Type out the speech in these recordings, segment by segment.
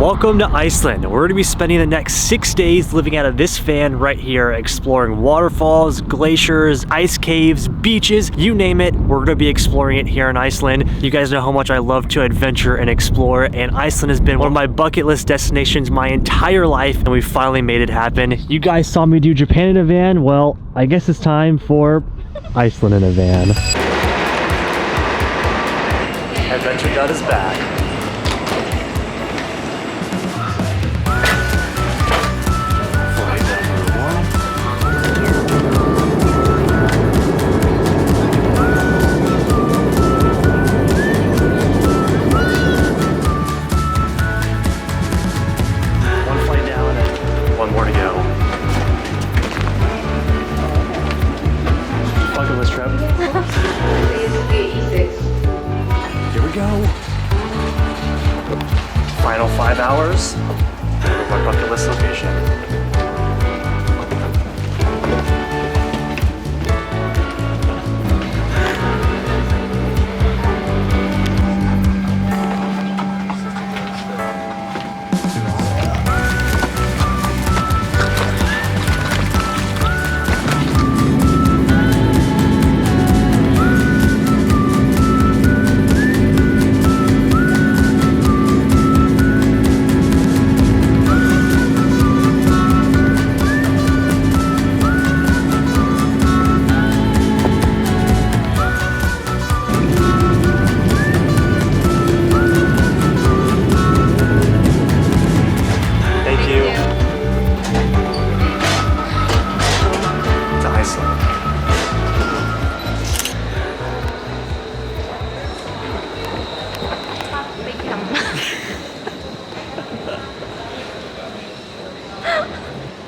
Welcome to Iceland. We're going to be spending the next 6 days living out of this van right here, exploring waterfalls, glaciers, ice caves, beaches, you name it. We're going to be exploring it here in Iceland. You guys know how much I love to adventure and explore, and Iceland has been one of my bucket list destinations my entire life, and we finally made it happen. You guys saw me do Japan in a van. Well, I guess it's time for Iceland in a van. Adventure Dud is back. Final 5 hours of our bucket list location.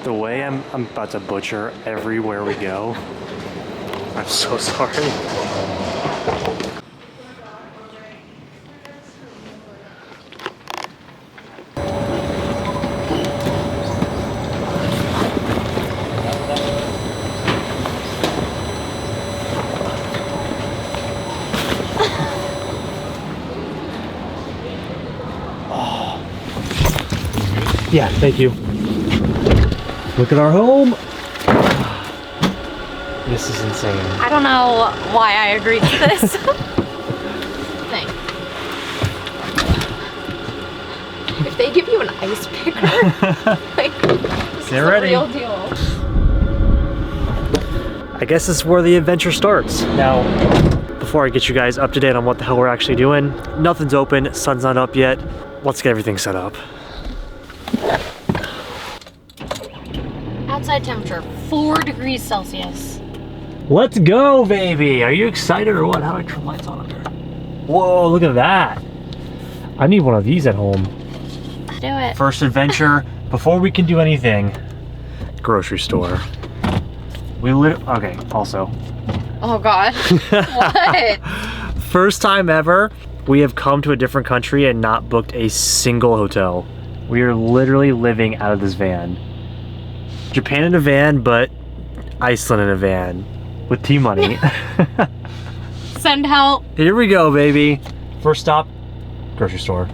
The way I'm about to butcher everywhere we go. I'm so sorry. Oh. Yeah, thank you. Look at our home. This is insane. I don't know why I agreed to this thing. If they give you an ice picker, like, this Get is ready. a real deal. I guess this is where the adventure starts. Now, before I get you guys up to date on what the hell we're actually doing, nothing's open, sun's not up yet. Let's get everything set up. Outside temperature, 4 degrees Celsius. Let's go, baby! Are you excited or what? How do I turn lights on up here? Whoa, look at that! I need one of these at home. Do it. First adventure, before we can do anything, grocery store. Okay, also. Oh God, what? First time ever, we have come to a different country and not booked a single hotel. We are literally living out of this van. Japan in a van, but Iceland in a van with T-money. Send help. Here we go, baby. First stop, grocery store.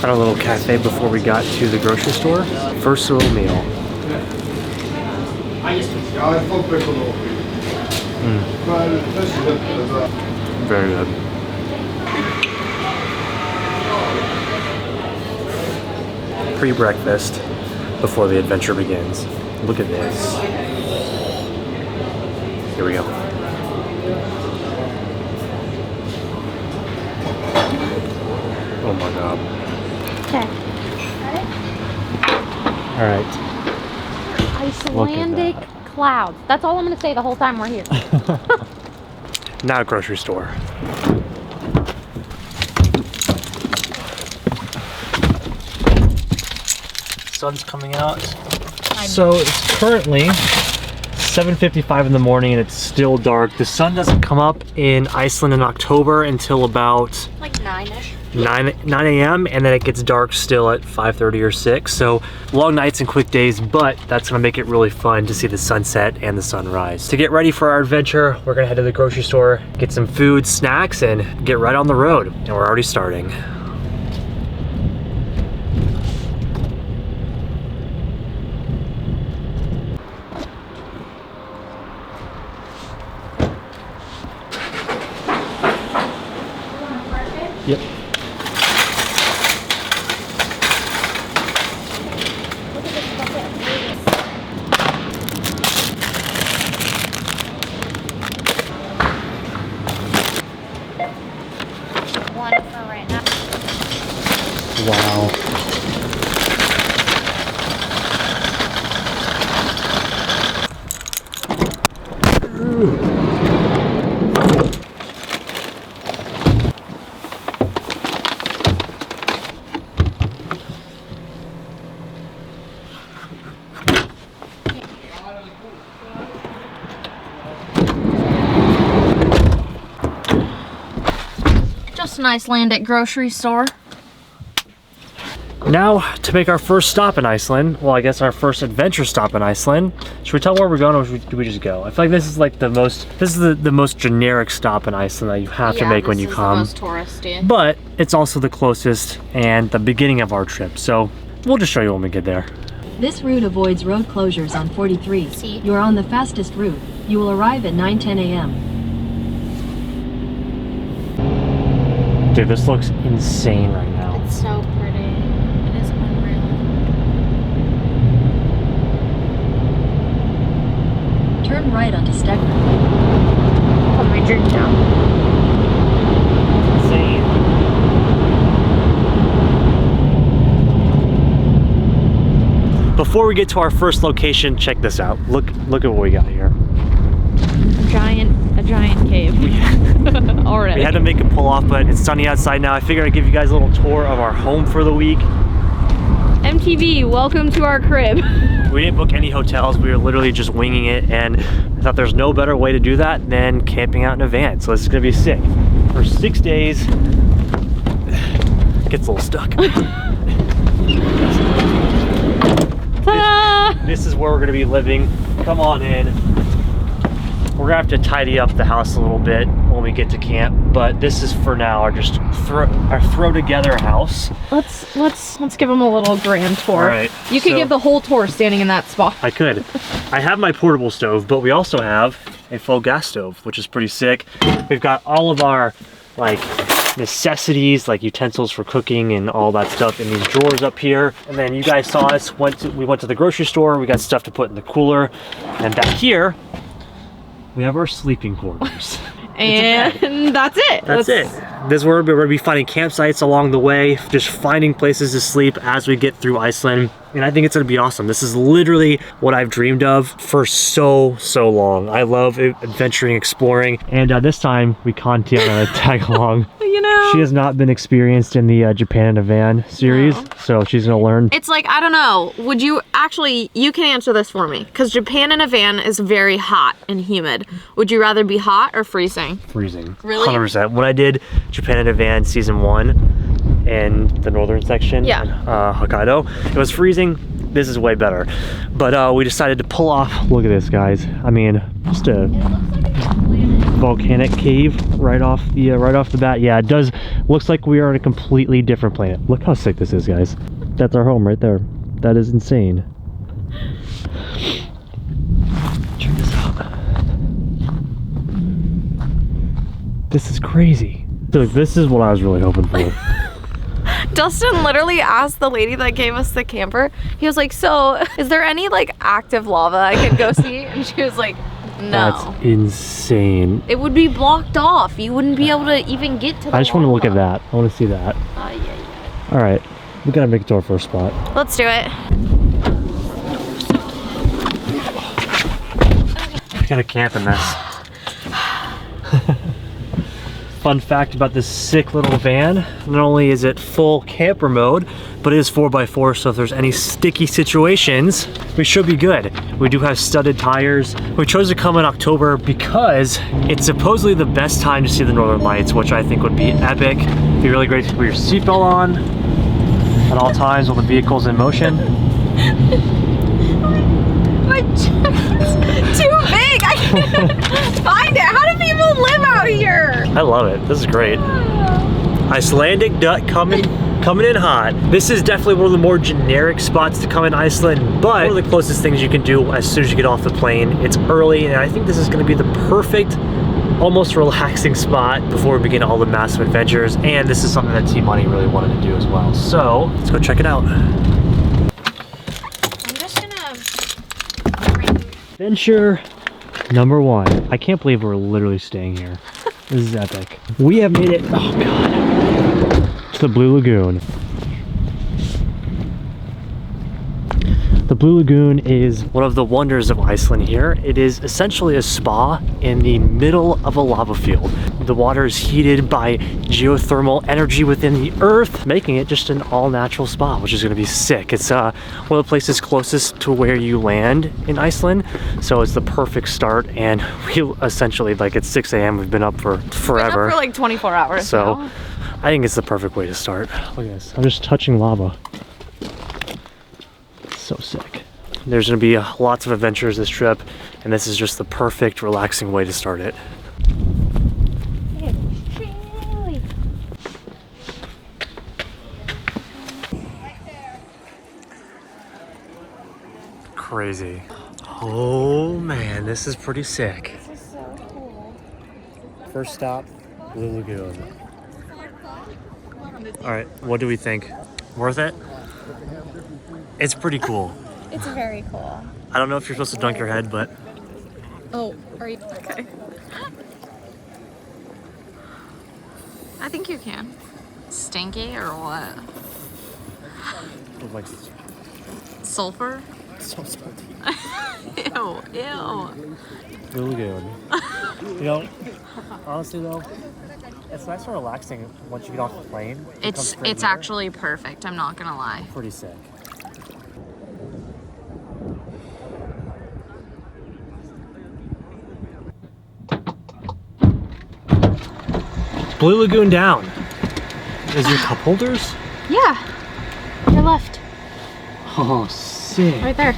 At our little cafe before we got to the grocery store. First little meal. Very good. Pre-breakfast before the adventure begins. Look at this. Here we go. Oh my God. Okay. All right. Icelandic clouds. That's all I'm going to say the whole time we're here. Now grocery store. sun's coming out. So it's currently 7:55 in the morning and it's still dark. The sun doesn't come up in Iceland in October until about like 9-ish. 9 a.m. and then it gets dark still at 5:30 or 6. So long nights and quick days, but that's gonna make it really fun to see the sunset and the sunrise. To get ready for our adventure, we're gonna head to the grocery store, get some food, snacks, and get right on the road. And we're already starting. Yep. One for right now. Wow. Just an Icelandic grocery store. Now, to make our first stop in Iceland, well, I guess our first adventure stop in Iceland, should we tell where we're going or do we just go? I feel like this is like the most generic stop in Iceland that you have to make when you come. This is the most touristy. But it's also the closest and the beginning of our trip, so we'll just show you when we get there. This route avoids road closures on 43. See? You're on the fastest route. You will arrive at 9:10 a.m. Dude, this looks insane right now. It's so pretty. It is unreal. Turn right onto Stegner. Put my drink down. Insane. Before we get to our first location, check this out. Look at what we got here. A giant cave. Already. We had to make a pull off, but it's sunny outside now. I figured I'd give you guys a little tour of our home for the week. MTV, welcome to our crib. We didn't book any hotels. We were literally just winging it, and I thought there's no better way to do that than camping out in a van. So this is gonna be sick. For 6 days, gets a little stuck. Ta-da! This is where we're gonna be living. Come on in. We're gonna have to tidy up the house a little bit when we get to camp, but this is for now our just throw together house. Let's give them a little grand tour. All right, You could so- give the whole tour standing in that spot. I could. I have my portable stove, but we also have a full gas stove, which is pretty sick. We've got all of our like necessities, like utensils for cooking and all that stuff in these drawers up here. And then you guys saw us, we went to the grocery store, we got stuff to put in the cooler. And back here, we have our sleeping quarters. And that's it. That's it. This is where we're gonna be finding campsites along the way, just finding places to sleep as we get through Iceland. And I think it's gonna be awesome. This is literally what I've dreamed of for so long. I love adventuring, exploring. And this time we conned Tiana to tag along. You know, She has not been experienced in the Japan in a van series, No. so she's gonna learn. it's like, I don't know. Would you actually, you can answer this for me. Because Japan in a van is very hot and humid. Would you rather be hot or freezing? Freezing. Really? 100%. When I did Japan in a van season 1 in the northern section, Yeah. in, Hokkaido, it was freezing. This is way better. But we decided to pull off, look at this guys. I mean, just a volcanic cave right off the bat. Yeah, it does. Looks like we are on a completely different planet. Look how sick this is, guys. That's our home right there. That is insane. Check this out. This is crazy. Dude, this is what I was really hoping for. Dustin literally asked the lady that gave us the camper, he was like, so is there any like active lava I could go see? And she was like, no. That's insane. It would be blocked off. You wouldn't be able to even get to the I just want to look at lava. that. I want to see that. Yeah. All right, we gotta make it to our first spot. Let's do it. We gotta camp in this. Fun fact about this sick little van, not only is it full camper mode, but it is 4x4, so if there's any sticky situations, we should be good. We do have studded tires. We chose to come in October because it's supposedly the best time to see the Northern Lights, which I think would be epic. It'd be really great to put your seatbelt on at all times while the vehicle's in motion. My jacket's too big. I can't find it. How do people live out here? I love it. This is great. Icelandic duck coming in hot. This is definitely one of the more generic spots to come in Iceland, but one of the closest things you can do as soon as you get off the plane. It's early, and I think this is going to be the perfect, almost relaxing spot before we begin all the massive adventures, and this is something that T-Money really wanted to do as well. So let's go check it out. I'm just gonna Adventure number 1. I can't believe we're literally staying here. This is epic. We have made it, oh God, to the Blue Lagoon. The Blue Lagoon is one of the wonders of Iceland here. It is essentially a spa in the middle of a lava field. The water is heated by geothermal energy within the earth, making it just an all-natural spa, which is gonna be sick. It's one of the places closest to where you land in Iceland, so it's the perfect start, and we essentially, like, it's 6 a.m. We've been up for forever. Been up for like 24 hours So now. I think it's the perfect way to start. Look at this, I'm just touching lava. So sick. There's gonna be lots of adventures this trip, and this is just the perfect relaxing way to start it. Crazy. Oh man, this is pretty sick. This is so cool. First stop, Blue Lagoon. All right, what do we think? Worth it? It's pretty cool. It's very cool. I don't know if you're supposed to dunk your head, but Oh, are you okay? I think you can. Stinky or what? like Sulfur? so salty. Ew, ew. Blue Lagoon. You know, honestly though, it's nice and relaxing once you get off the plane. It's actually perfect, I'm not gonna lie. Pretty sick. Blue Lagoon down. Is your cup holders? Yeah. Your left. Oh, sick. Right there.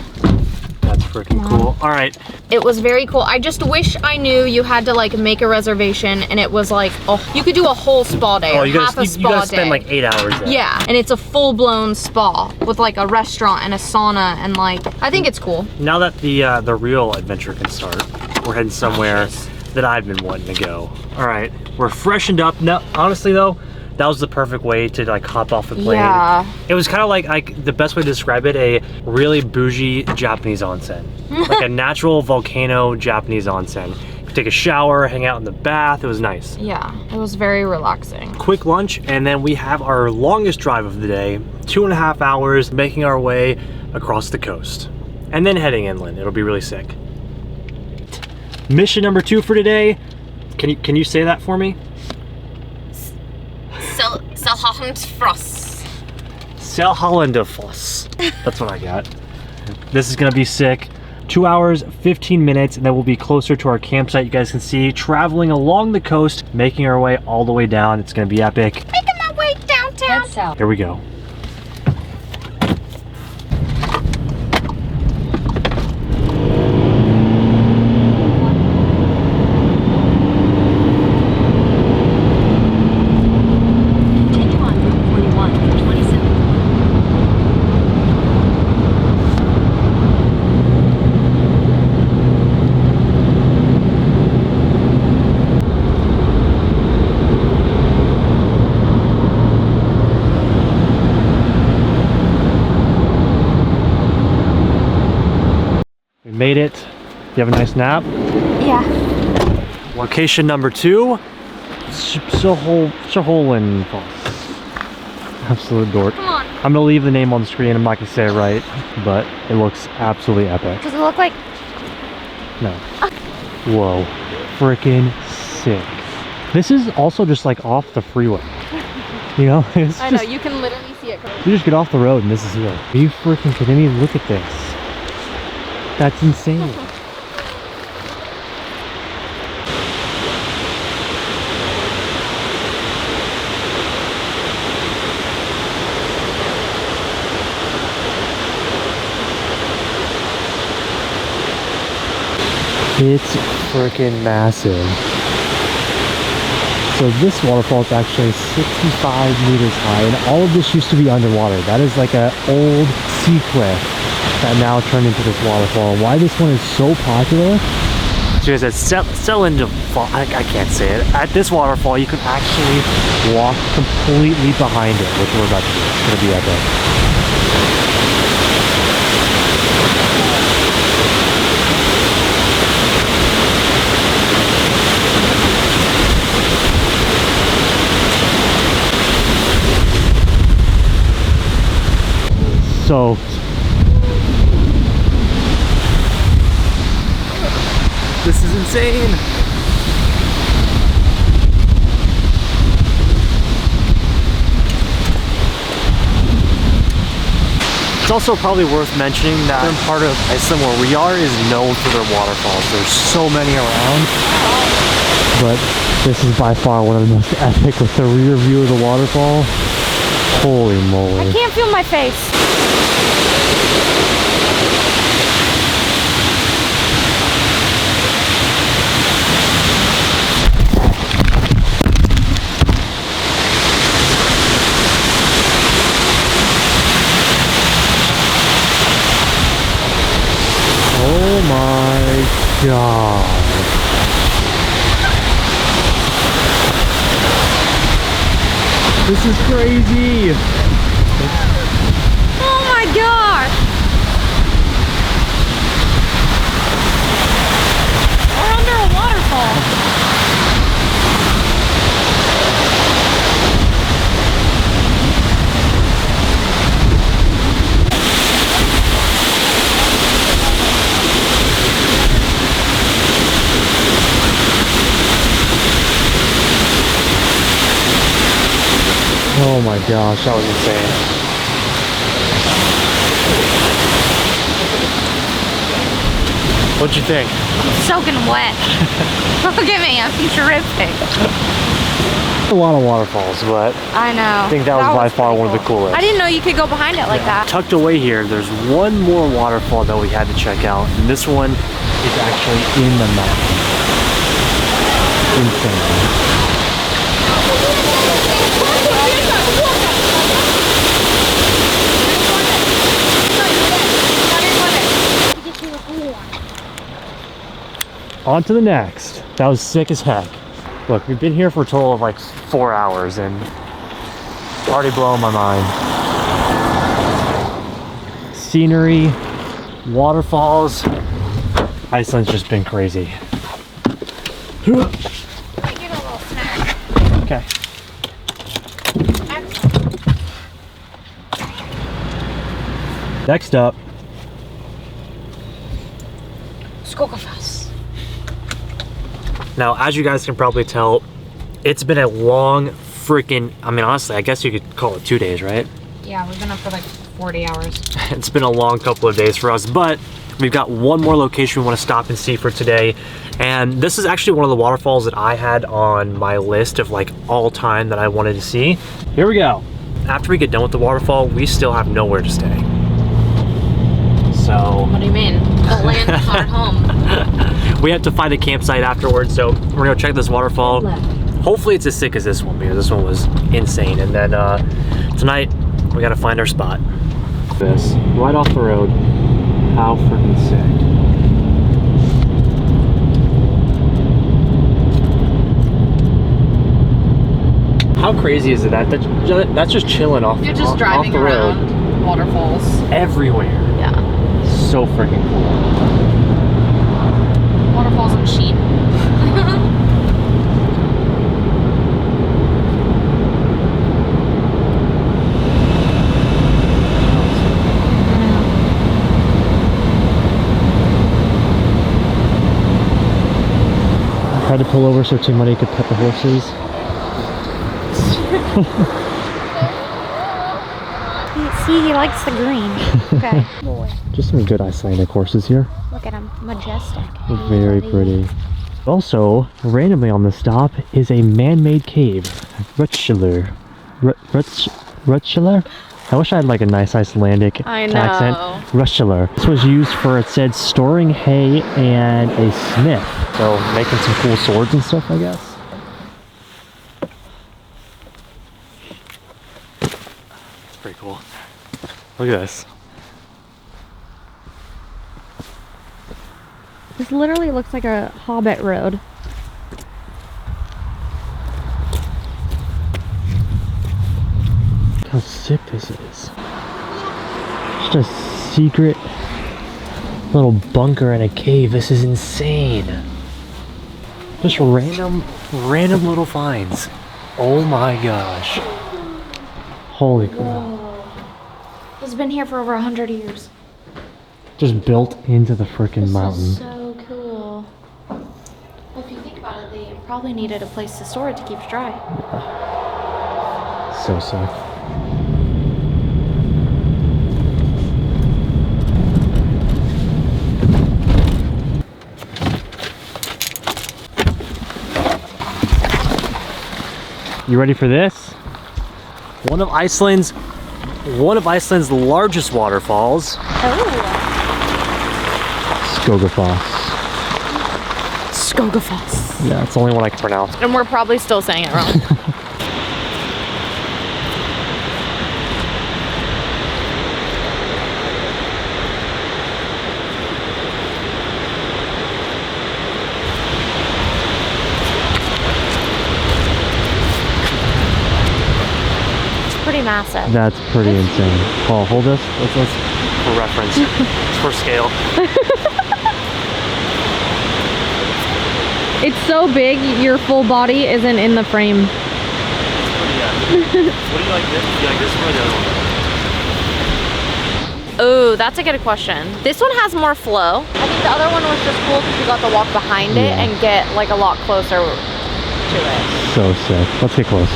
That's freaking cool. All right. It was very cool. I just wish I knew you had to like make a reservation and it was like, oh, you could do a whole spa day or half a spa you gotta day. spend like 8 hours there. Yeah, and it's a full-blown spa with like a restaurant and a sauna and like, I think it's cool. Now that the real adventure can start, we're heading somewhere that I've been wanting to go. All right, we're freshened up. No, honestly though, that was the perfect way to like hop off the plane. Yeah. It was kind of like the best way to describe it, a really bougie Japanese onsen. Like a natural volcano Japanese onsen. You could take a shower, hang out in the bath, it was nice. Yeah, it was very relaxing. Quick lunch, and then we have our longest drive of the day, 2.5 hours, making our way across the coast. And then heading inland, it'll be really sick. Mission number 2 for today. Can you say that for me? Seljalandsfoss. Seljalandsfoss. That's what I got. This is gonna be sick. 2 hours, 15 minutes, and then we'll be closer to our campsite. You guys can see traveling along the coast, making our way all the way down. It's gonna be epic. Making my way downtown. Head south. Here we go. Continue on Route 41 for 27. We made it. You have a nice nap? Yeah. Location number 2, Seljalandsfoss. Absolute dork. Come on. I'm gonna leave the name on the screen. I'm not gonna say it right, but it looks absolutely epic. Does it look like? No. Whoa. Freaking sick. This is also just like off the freeway. You know? It's I know, just, you can literally see it coming. you just get off the road and this is here. Are you freaking kidding me? Look at this. That's insane. It's freaking massive. So this waterfall is actually 65 meters high, and all of this used to be underwater. That is like an old sea cliff that now turned into this waterfall. Why this one is so popular? So guys, at Seljalandsfoss, I can't say it. At this waterfall, you can actually walk completely behind it, which we're about to do. It's gonna be epic. So this is insane. It's also probably worth mentioning that certain part of Iceland where we are is known for their waterfalls. There's so many around, but this is by far one of the most epic with the rear view of the waterfall. Holy moly. I can't feel my face. Oh my god. This is crazy. Oh my gosh. We're under a waterfall. Oh my gosh, that was insane. What'd you think? Soaking wet. Look at me, I'm dripping. A lot of waterfalls, but I know. I think that was by far pretty one of the cool. coolest. I didn't know you could go behind it like that. Tucked away here, there's one more waterfall that we had to check out, and this one is actually in the mountain. Insane. On to the next. That was sick as heck. Look, we've been here for a total of like 4 hours and already blowing my mind. Scenery, waterfalls. Iceland's just been crazy. Okay. Next up, Skgafoss. now as you guys can probably tell, it's been a long freaking, I mean honestly, I guess you could call it 2 days, right? Yeah, we've been up for like 40 hours. It's been a long couple of days for us, but we've got one more location we want to stop and see for today. And this is actually one of the waterfalls that I had on my list of like all time that I wanted to see. Here we go. After we get done with the waterfall, we still have nowhere to stay. So What do you mean? The land is our home. we have to find a campsite afterwards, so we're gonna check this waterfall. Hopefully it's as sick as this one, because this one was insane. And then tonight we gotta find our spot. This right off the road. How freaking sick. How crazy is it that's just chilling off, You're just off driving the road. around waterfalls. Everywhere. Yeah. So freaking cool. Waterfalls and sheep. Tried to pull over so Timothy could pet the horses. See, he likes the green. Okay. Boy. Just some good Icelandic horses here. Look at him. Majestic. Very pretty. Also, randomly on the stop is a man-made cave. Rutschler. Rutschler? I wish I had like a nice Icelandic accent. Rutschler. This was used for, it said, storing hay and a smith. So making some cool swords and stuff, I guess. Pretty cool. Look at this. This literally looks like a hobbit road. Look how sick this is. Just a secret little bunker in a cave. This is insane. Just random little finds. Oh my gosh. Holy crap. This has been here for over 100 years. Just built into the freaking mountain. This is so cool. Well, if you think about it, they probably needed a place to store it to keep it dry. So sick. You ready for this? One of Iceland's largest waterfalls. Oh. Skgafoss. Skgafoss. Yeah, it's the only one I can pronounce. And we're probably still saying it wrong. Pretty massive. That's pretty insane. Oh, hold this. Let's for reference. It's for scale. It's so big, your full body isn't in the frame. What do you like this? Do you like this or the other one? Oh, that's a good question. This one has more flow. I think the other one was just cool because you got to walk behind it and get like a lot closer to it. So sick. Let's get close.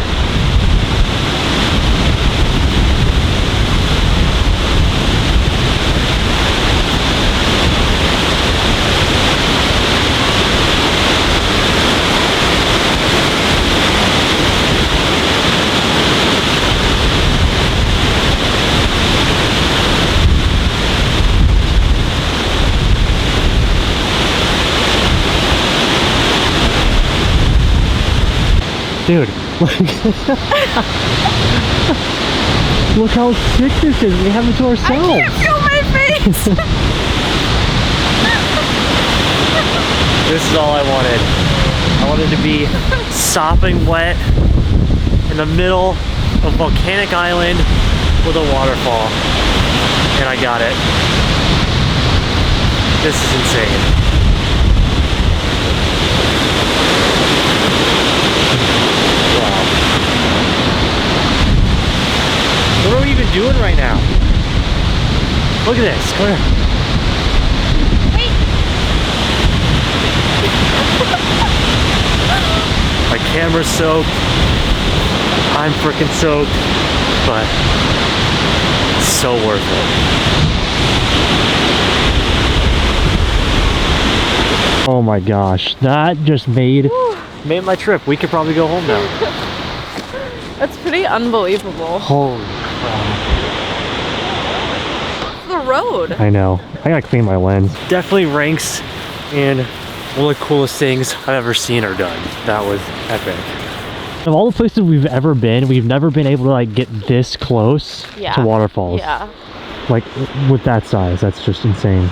Dude, look how sick this is. We have it to ourselves. I can't feel my face. This is all I wanted. I wanted to be sopping wet in the middle of Volcanic Island with a waterfall. And I got it. This is insane. What are we even doing right now? Look at this. Come here. Wait. My camera's soaked. I'm freaking soaked. But it's so worth it. Oh my gosh. That just made my trip. We could probably go home now. That's pretty unbelievable. Holy crap. The road. I know. I gotta clean my lens. Definitely ranks in one of the coolest things I've ever seen or done. That was epic. Of all the places we've ever been, we've never been able to like get this close to waterfalls. Yeah. Like with that size, that's just insane.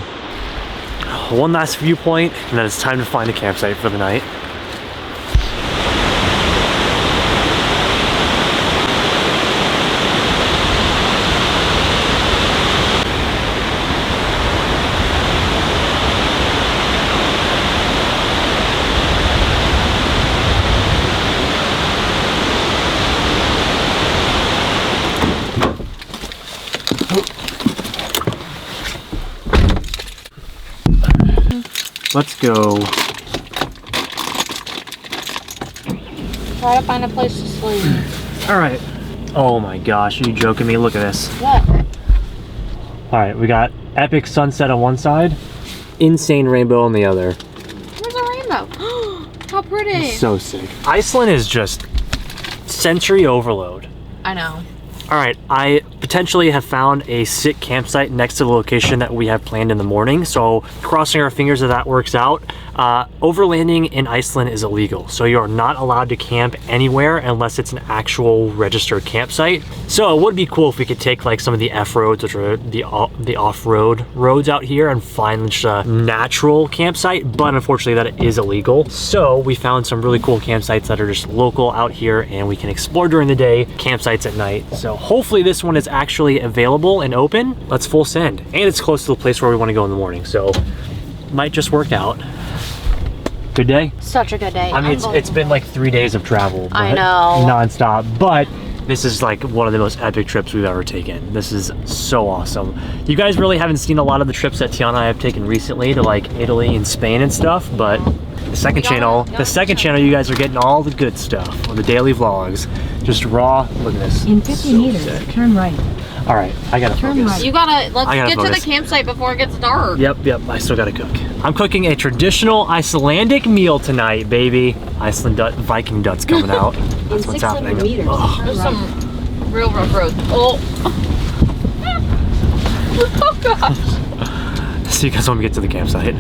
One last viewpoint, and then it's time to find a campsite for the night. Let's go try to find a place to sleep. All right. Oh my gosh, are you joking me? Look at this. What? All right, we got epic sunset on one side, insane rainbow on the other. There's a rainbow. How pretty. So sick. Iceland is just sensory overload. I know. All right, I potentially have found a sick campsite next to the location that we have planned in the morning. So crossing our fingers that that works out. Overlanding in Iceland is illegal. So you are not allowed to camp anywhere unless it's an actual registered campsite. So it would be cool if we could take like some of the F roads, which are the off-road roads out here, and find just a natural campsite, but unfortunately that is illegal. So we found some really cool campsites that are just local out here, and we can explore during the day, campsites at night. So hopefully this one is actually available and open. Let's full send. And it's close to the place where we want to go in the morning. So might just work out. Good day? Such a good day. I mean, it's been like 3 days of travel. I know. Non-stop, but this is like one of the most epic trips we've ever taken. This is so awesome. You guys really haven't seen a lot of the trips that Tiana and I have taken recently to like Italy and Spain and stuff, but the second channel, you guys are getting all the good stuff on the daily vlogs. Just raw, look at this. In 50 meters, sick. turn right. All right, I gotta Turn focus. right. You gotta, let's I gotta get to focus. the campsite before it gets dark. Yep, I still gotta cook. I'm cooking a traditional Icelandic meal tonight, baby. Iceland Viking Dut's coming out. That's In what's 600 happening. meters, Ugh. There's turn some right. real rough roads. Oh. Oh gosh. See you guys when we get to the campsite.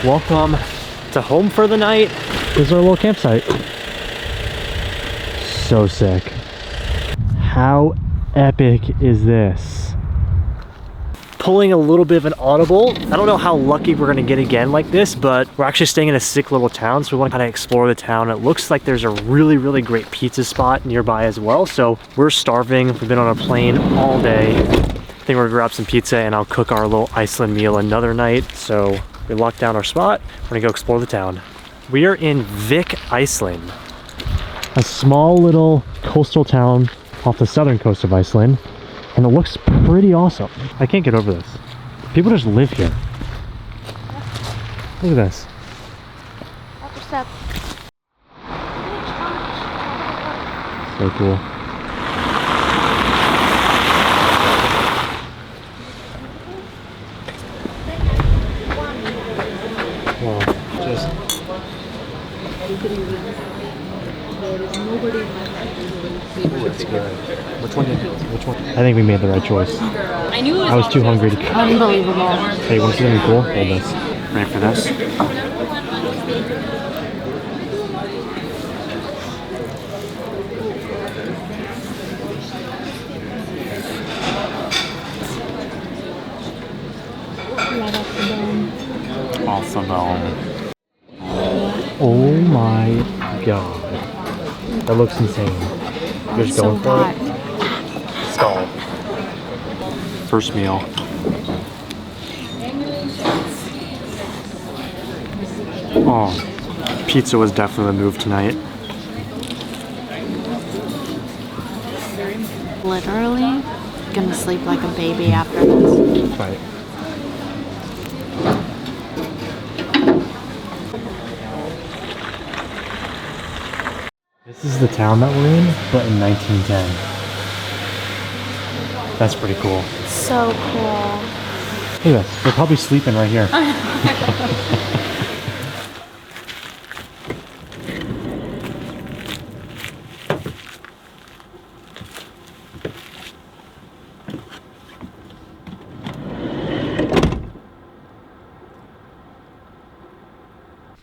Welcome to home for the night. Here's our little campsite. So sick. How epic is this? Pulling a little bit of an audible. I don't know how lucky we're gonna get again like this, but we're actually staying in a sick little town, so we want to kind of explore the town. It looks like there's a really, really great pizza spot nearby as well, so we're starving. We've been on a plane all day. I think we're gonna grab some pizza and I'll cook our little Iceland meal another night. So we locked down our spot. We're gonna go explore the town. We are in Vik, Iceland. A small little coastal town off the southern coast of Iceland. And it looks pretty awesome. I can't get over this. People just live here. Look at this. So cool. Wow, just Which one? I think we made the right choice. I was too hungry to cook. Unbelievable. Hey, you want to see something cool? Hold this. Ready for this? Off the dome. Oh my god. That looks insane. You're just going for it? Let's go. First meal. Oh, pizza was definitely the move tonight. Literally gonna sleep like a baby after this. Right. This is the town that we're in, but in 1910. That's pretty cool. So cool. Look at this. They're probably sleeping right here.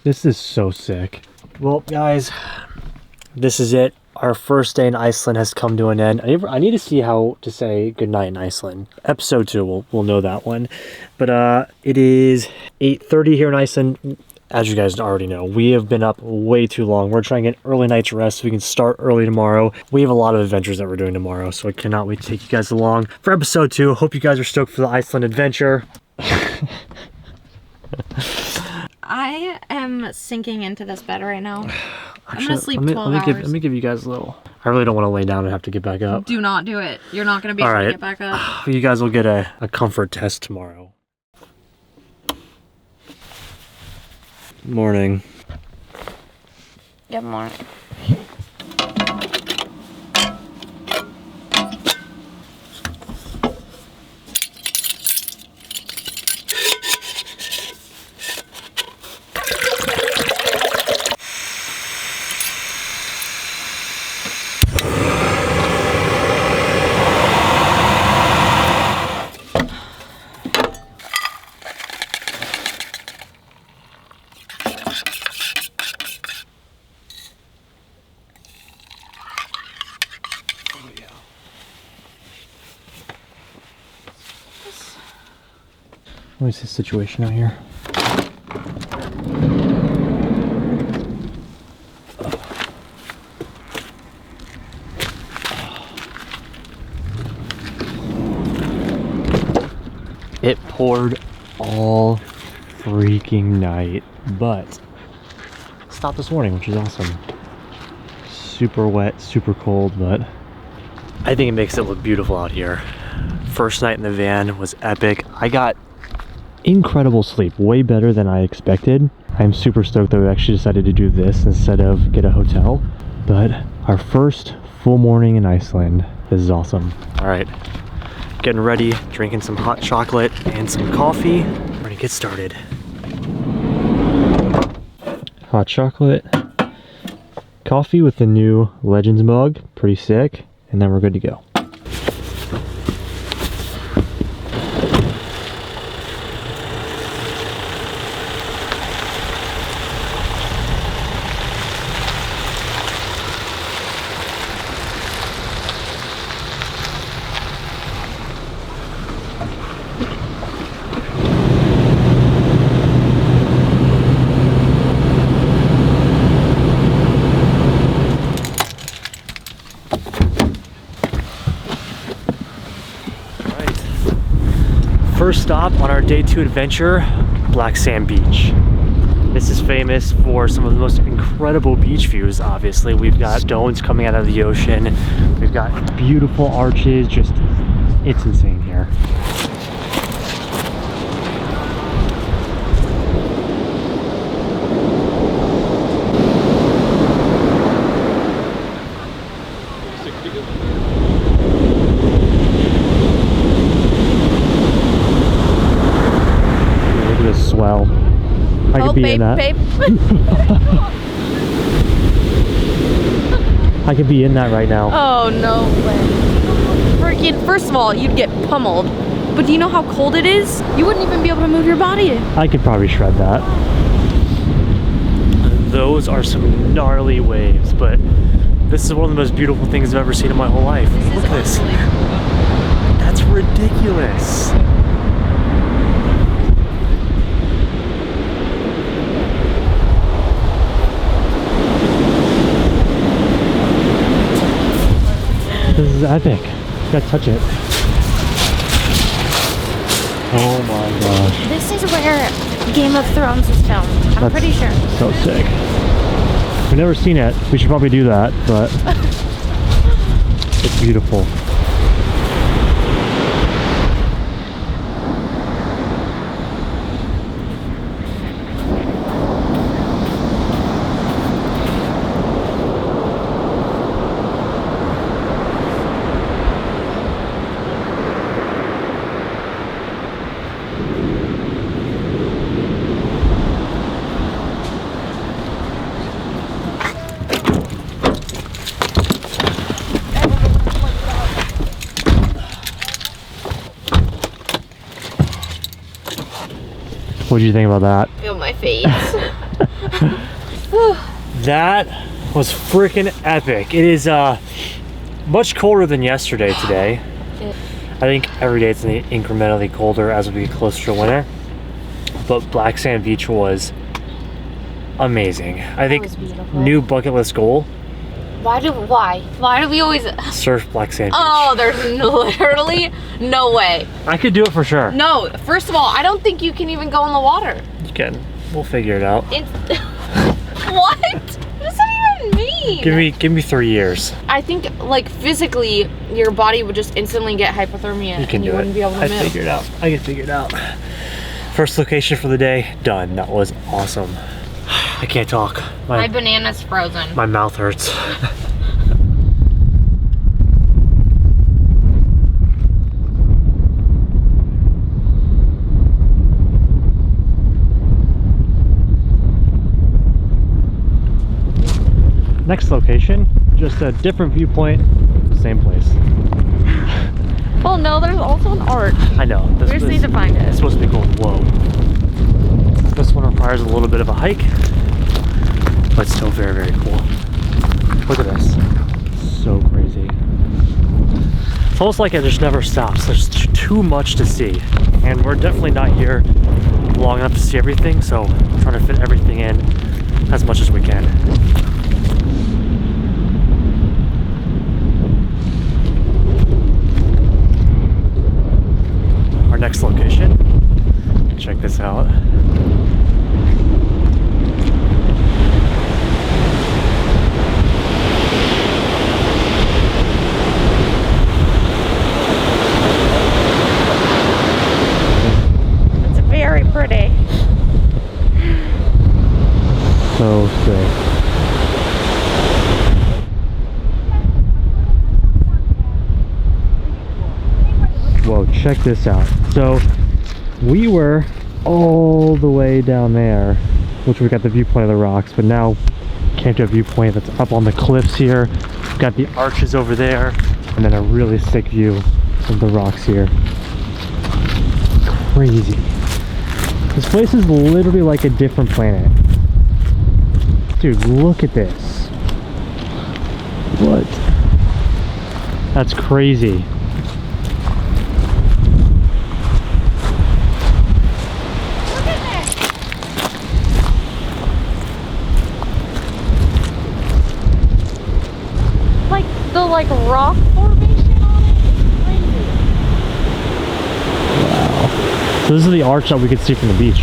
This is so sick. Well, guys, this is it. Our first day in Iceland has come to an end. I need to see how to say goodnight in Iceland. Episode 2, we'll know that one. But it is 8:30 here in Iceland. as you guys already know, we have been up way too long. We're trying to get early night's rest so we can start early tomorrow. We have a lot of adventures that we're doing tomorrow, so I cannot wait to take you guys along for episode 2. Hope you guys are stoked for the Iceland adventure. I am sinking into this bed right now. I'm gonna sleep 12 hours. Let me give you guys a little. I really don't want to lay down and have to get back up. Do not do it. You're not gonna be able to get back up. You guys will get a comfort test tomorrow. Morning. Good morning. What is the situation out here? It poured all freaking night, but stopped this morning, which is awesome. Super wet, super cold, but I think it makes it look beautiful out here. First night in the van was epic. I got incredible sleep, way better than I expected. I'm super stoked that we actually decided to do this instead of get a hotel. But our first full morning in Iceland. This is awesome. All right, getting ready, drinking some hot chocolate and some coffee. We're gonna get started. Hot chocolate, coffee with the new Legends mug, pretty sick, and then we're good to go. First stop on our day 2 adventure, Black Sand Beach. This is famous for some of the most incredible beach views, obviously. We've got stones coming out of the ocean. We've got beautiful arches, just, it's insane here. Swell. I could be in that. I could be in that right now. Oh, no way. Freaking, first of all, you'd get pummeled. But do you know how cold it is? You wouldn't even be able to move your body. I could probably shred that. Those are some gnarly waves, but this is one of the most beautiful things I've ever seen in my whole life. Look at this. That's ridiculous. This is epic. You gotta touch it. Oh my gosh. This is where Game of Thrones was filmed. I'm pretty sure. So sick. We've never seen it. We should probably do that, but it's beautiful. What did you think about that? Feel my face. That was freaking epic. It is much colder than yesterday today. I think every day it's incrementally colder as we get closer to winter. But Black Sand Beach was amazing. I think was beautiful. new bucket list goal, Why do we always surf Black Sand Beach. Oh, there's literally no way. I could do it for sure. No, first of all, I don't think you can even go in the water. You can. We'll figure it out. It's what? What does that even mean? Give me 3 years. I think like physically your body would just instantly get hypothermia You can and you do wouldn't it. be able to I move. figured it out. I can figure it out. First location for the day, done. That was awesome. I can't talk. My banana's frozen. My mouth hurts. Next location, just a different viewpoint, same place. Well, no, there's also an arch. I know. We just need to find It's it. supposed to be going low. This one requires a little bit of a hike, but still very, very cool. Look at this. So crazy. It's almost like it just never stops. There's too much to see. And we're definitely not here long enough to see everything, so I'm trying to fit everything in as much as we can. Our next location, check this out. It's very pretty. So sick. Whoa, check this out. So we were all the way down there, which we got the viewpoint of the rocks, but now came to a viewpoint that's up on the cliffs here. We've got the arches over there, and then a really sick view of the rocks here. Crazy. This place is literally like a different planet. Dude, look at this. What? That's crazy. Like the rock formation on it is crazy. Wow. So this is the arch that we could see from the beach.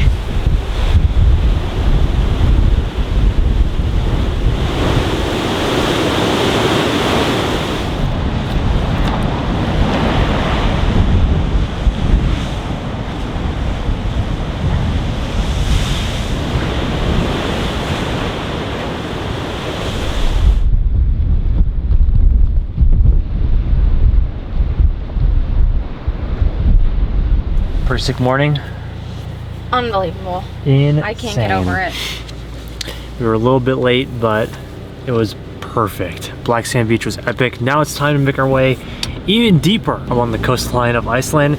Pretty sick morning. Unbelievable. Insane. I can't get over it. We were a little bit late, but it was perfect. Black Sand Beach was epic. Now it's time to make our way even deeper along the coastline of Iceland.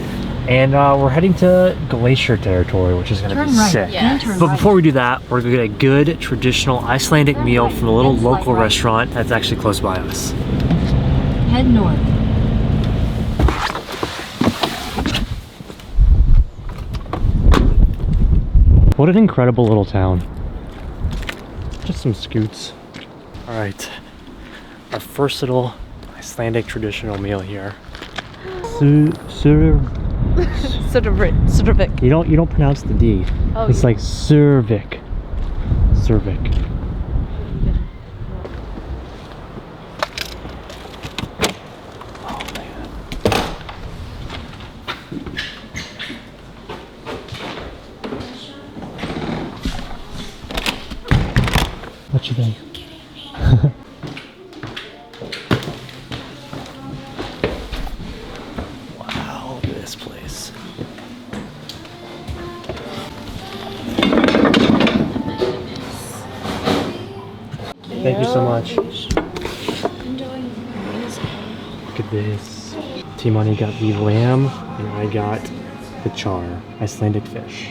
And we're heading to Glacier territory, which is going to be Turn right. sick. Yeah. Turn But right. before we do that, we're going to get a good traditional Icelandic meal from a little Then swipe local right. restaurant that's actually close by us. Head north. What an incredible little town. Just some scoots. All right, our first little Icelandic traditional meal here. Sudovik. You don't pronounce the D. Oh, It's yeah. like Cervik. Cervik. Oh man. What you think? Wow, this place. Thank you so much. Look at this. T-Money got the lamb, and I got the char, Icelandic fish.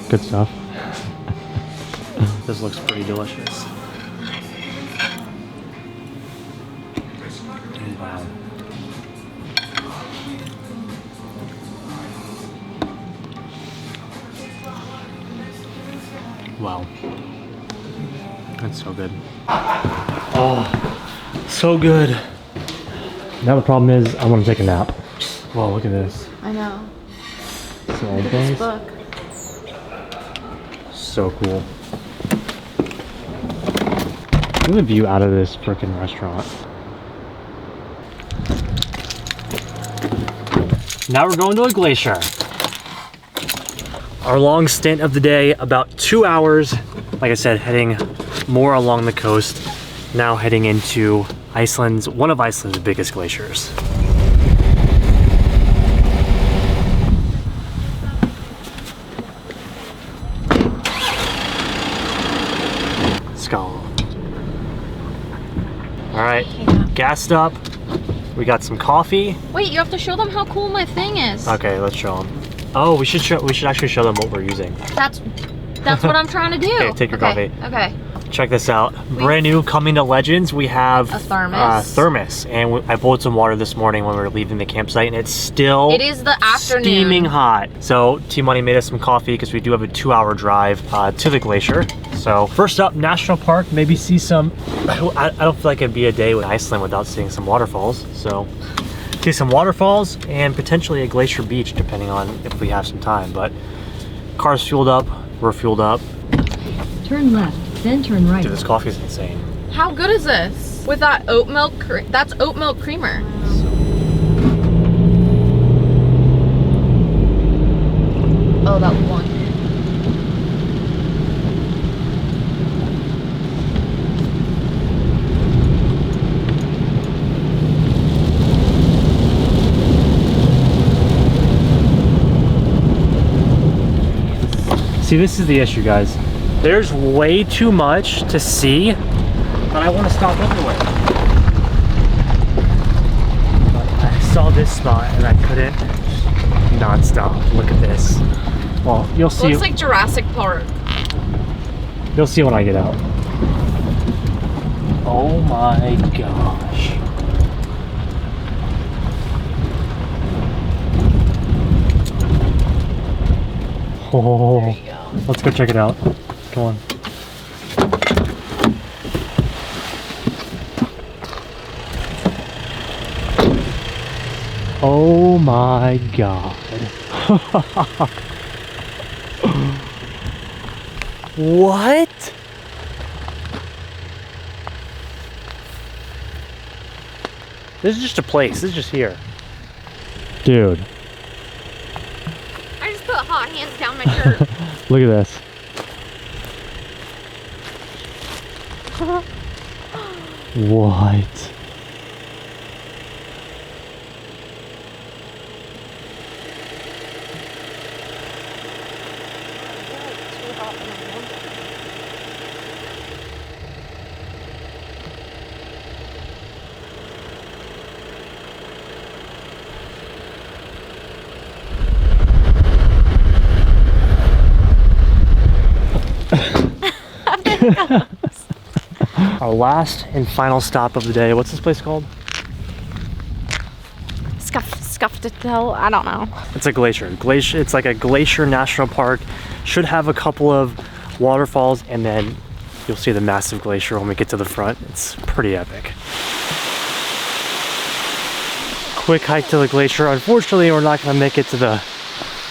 Good stuff. This looks pretty delicious. Wow. Wow. That's so good. Oh, so good. Now the problem is I want to take a nap. Wow, look at this. I know. So Look at this book. So cool. Look at the view out of this freaking restaurant. Now we're going to a glacier. Our long stint of the day, about 2 hours. Like I said, heading more along the coast. Now heading into one of Iceland's biggest glaciers. Skull. All right, gassed up. We got some coffee. Wait, you have to show them how cool my thing is. Okay, let's show them. Oh, we should actually show them what we're using. That's what I'm trying to do. Okay, take your coffee. Okay. Check this out. Brand new, coming to Legends. We have a thermos. And I boiled some water this morning when we were leaving the campsite, and it's still It is the afternoon. Steaming hot. So T-Money made us some coffee because we do have a 2-hour drive to the glacier. So first up, National Park. Maybe see some. I don't feel like it'd be a day in Iceland without seeing some waterfalls. So see some waterfalls and potentially a glacier beach, depending on if we have some time. But car's fueled up. We're fueled up. Turn left, then turn right. Dude, this coffee is insane. How good is this? With that oat milk, that's oat milk creamer. Oh, that one. See, this is the issue, guys. There's way too much to see that I want to stop everywhere. But I saw this spot and I couldn't not stop. Look at this. Well, you'll see. Looks like Jurassic Park. You'll see when I get out. Oh my gosh. Oh, there you go. Let's go check it out. Come on. Oh my god. What? This is just a place. This is just here. Dude. I just put hot hands down my shirt. Look at this. What? Our last and final stop of the day. What's this place called? Skgafoss. I don't know. It's a glacier. It's like a glacier national park. Should have a couple of waterfalls, and then you'll see the massive glacier when we get to the front. It's pretty epic. Quick hike to the glacier. Unfortunately, we're not going to make it to the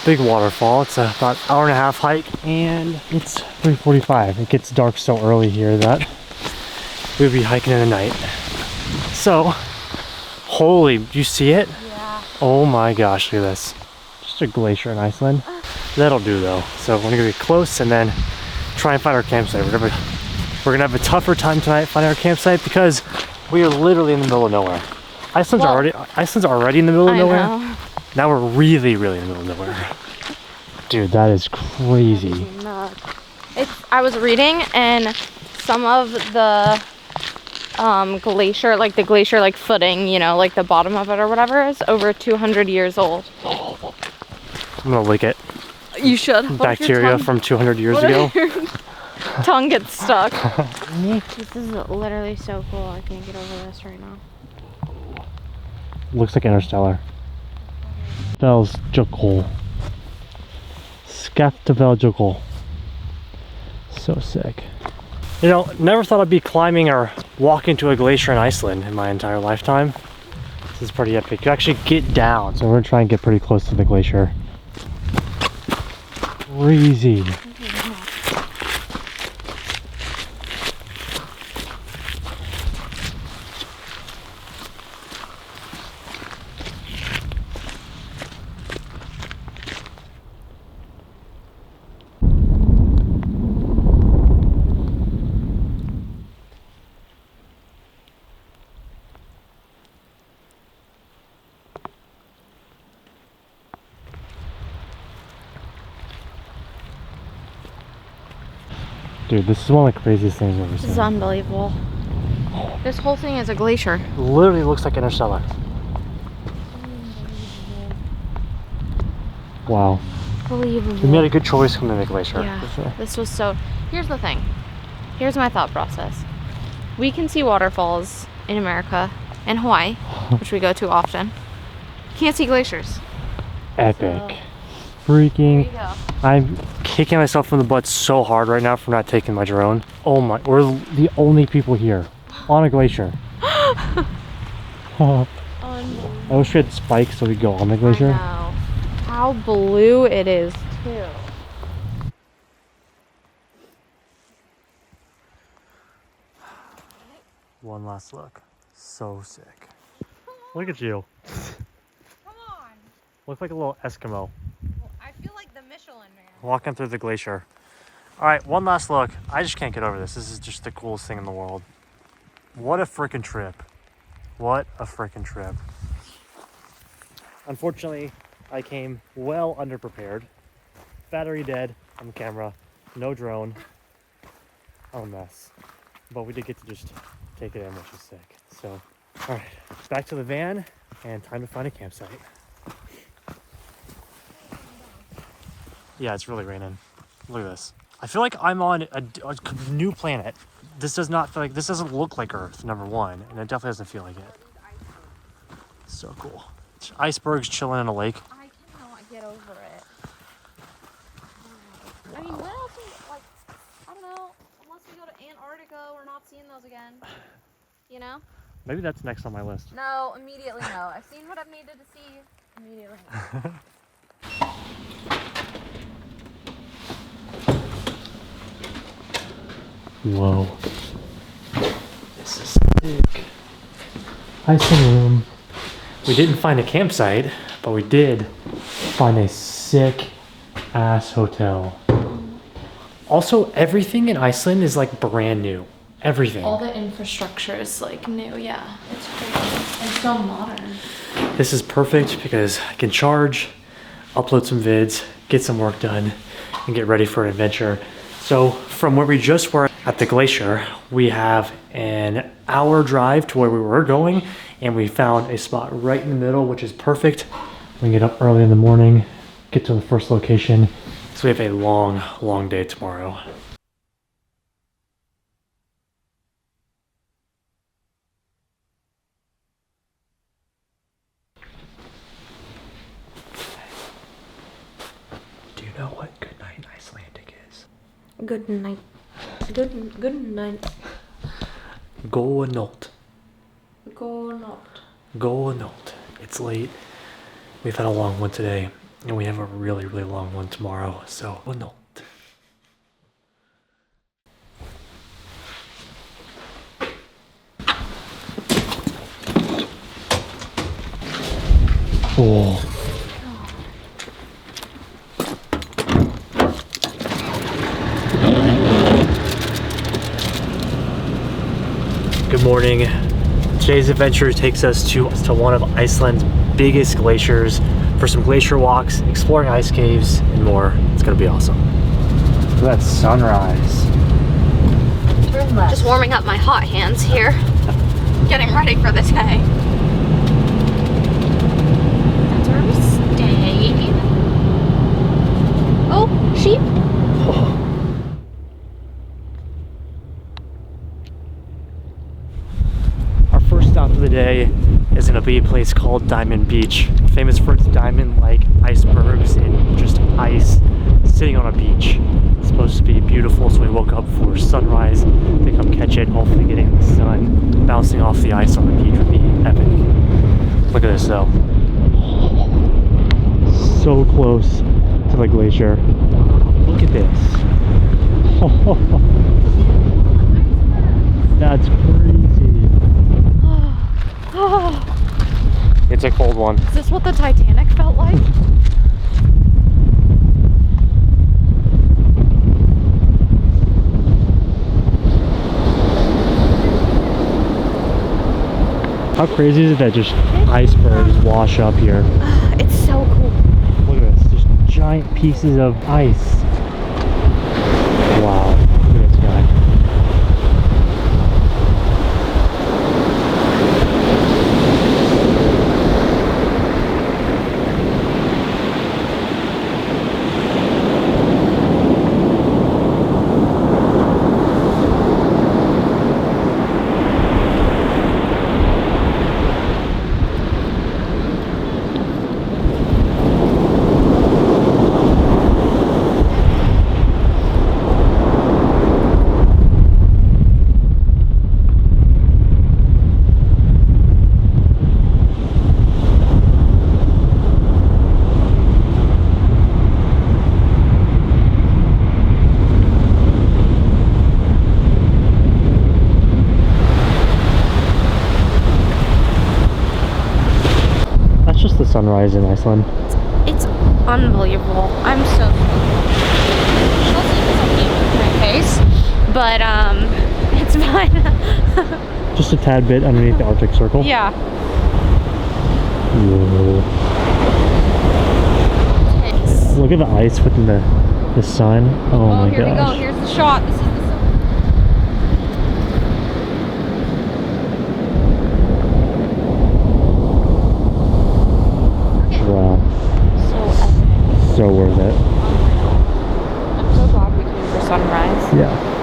big waterfall. It's about an hour-and-a-half hike, and it's 3:45. It gets dark so early here that we'll be hiking in the night. So, holy, do you see it? Yeah. Oh my gosh, look at this. Just a glacier in Iceland. That'll do though. So we're gonna get close and then try and find our campsite. We're gonna have a tougher time tonight finding our campsite because we are literally in the middle of nowhere. Iceland's already in the middle of nowhere. Know. Now we're really in the middle of nowhere. Dude, that is crazy. I was reading, and some of the glacier, like the glacier like footing, you know, like the bottom of it or whatever, is over 200 years old. I'm gonna lick it. You should. Bacteria from 200 years ago. Tongue gets stuck. This is literally so cool. I can't get over this right now. Looks like Interstellar. Skgafoss. So sick. You know, never thought I'd be climbing or walking to a glacier in Iceland in my entire lifetime. This is pretty epic. You actually get down, so we're gonna try and get pretty close to the glacier. Crazy. Dude, this is one of the craziest things I've ever seen. This is unbelievable. This whole thing is a glacier. Literally looks like Interstellar. Wow. Unbelievable. We made a good choice coming to the glacier. Yeah, For sure. this was so... Here's the thing. Here's my thought process. We can see waterfalls in America and Hawaii, which we go to often. Can't see glaciers. Epic. So, Freaking. there you go. I'm kicking myself in the butt so hard right now for not taking my drone. Oh my, we're the only people here on a glacier. I wish we had spikes so we could go on the glacier. I know. How blue it is too. One last look. So sick. Look at you. Come on. Look like a little Eskimo. Well, I feel like the Michelin man. Walking through the glacier. All right, one last look. I just can't get over this. This is just the coolest thing in the world. What a freaking trip. What a freaking trip. Unfortunately, I came well underprepared. Battery dead on the camera. No drone. I'm a mess. But we did get to just take it in, which is sick. So, all right, back to the van and time to find a campsite. Yeah, it's really raining. Look at this. I feel like I'm on a new planet. This does not feel like, this doesn't look like Earth, number one, and it definitely doesn't feel like it. So cool. Icebergs chilling in a lake. I cannot get over it. I mean, when else, like, I don't know, unless we go to Antarctica, we're not seeing those again. You know? Maybe that's next on my list. No, immediately no. I've seen what I've needed to see. Immediately no. Whoa. This is sick. Iceland room. We didn't find a campsite, but we did find a sick ass hotel. Also, everything in Iceland is like brand new. Everything. All the infrastructure is like new, yeah. It's crazy. It's so modern. This is perfect because I can charge, upload some vids, get some work done, and get ready for an adventure. So from where we just were at the glacier, we have an hour drive to where we were going, and we found a spot right in the middle, which is perfect. We can get up early in the morning, get to the first location. So we have a long, long day tomorrow. Do you know what good night in Icelandic is? Good night. Good night. Góða nótt. Go not. Góða nótt. It's late. We've had a long one today, and we have a really, really long one tomorrow, so góða nótt. Oh. Good morning. Today's adventure takes us to one of Iceland's biggest glaciers for some glacier walks, exploring ice caves, and more. It's gonna be awesome. Look at that sunrise. Turn left. Just warming up my hot hands here. Getting ready for the day. That's where we stay. Oh, sheep. Our first stop of the day is gonna be a place called Diamond Beach, famous for its diamond-like icebergs and just ice sitting on a beach. It's supposed to be beautiful, so we woke up for sunrise to come catch it. Hopefully getting the sun bouncing off the ice on the beach would be epic. Look at this though. So close to the glacier. Look at this. That's crazy. It's a cold one. Is this what the Titanic felt like? How crazy is it that just icebergs wash up here? It's so cool. Look at this, just giant pieces of ice. Wow, look at this guy. Sunrise in Iceland. It's unbelievable. I'm so my face, but it's fine. Just a tad bit underneath the Arctic Circle. Yeah. Whoa. Look at the ice within the sun. Oh my here gosh. we go. Here's the shot. This is the sun. Wow. So epic. So worth it. I'm so glad we came for sunrise. Yeah.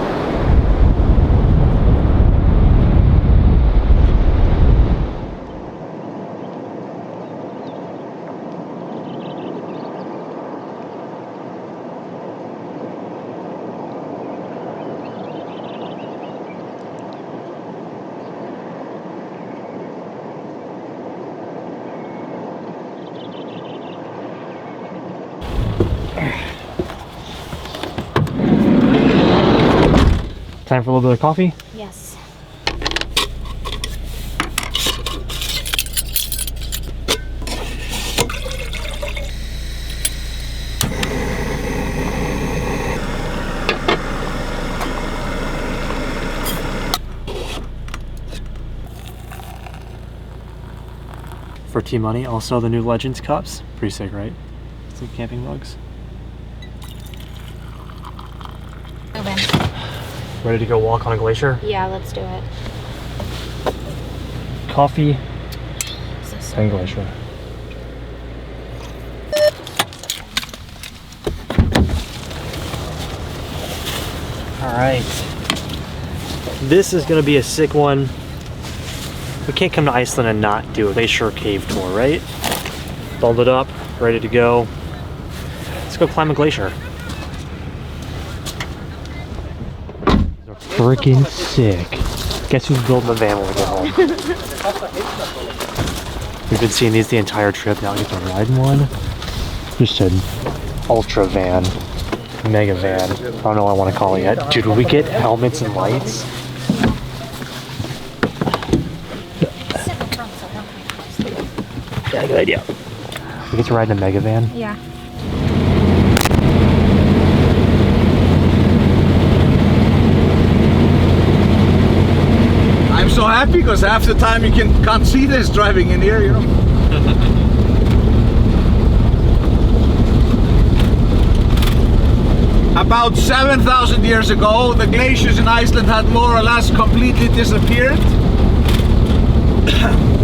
Time for a little bit of coffee? Yes. For T-Money, also the new Legends cups. Pretty sick, right? Some camping mugs. Ready to go walk on a glacier? Yeah, let's do it. Coffee and glacier. Alright. This is going to be a sick one. We can't come to Iceland and not do a glacier cave tour, right? Bundled up, ready to go. Let's go climb a glacier. Freaking sick. Guess who's building the van when we get home? We've been seeing these the entire trip. Now I get to ride in one. Just an ultra van. Mega van. I don't know what I want to call it yet. Dude, will we get helmets and lights? Yeah, good idea. We get to ride in a mega van? Yeah. I'm so happy because half the time you can't see this driving in here, you know. About 7,000 years ago, the glaciers in Iceland had more or less completely disappeared.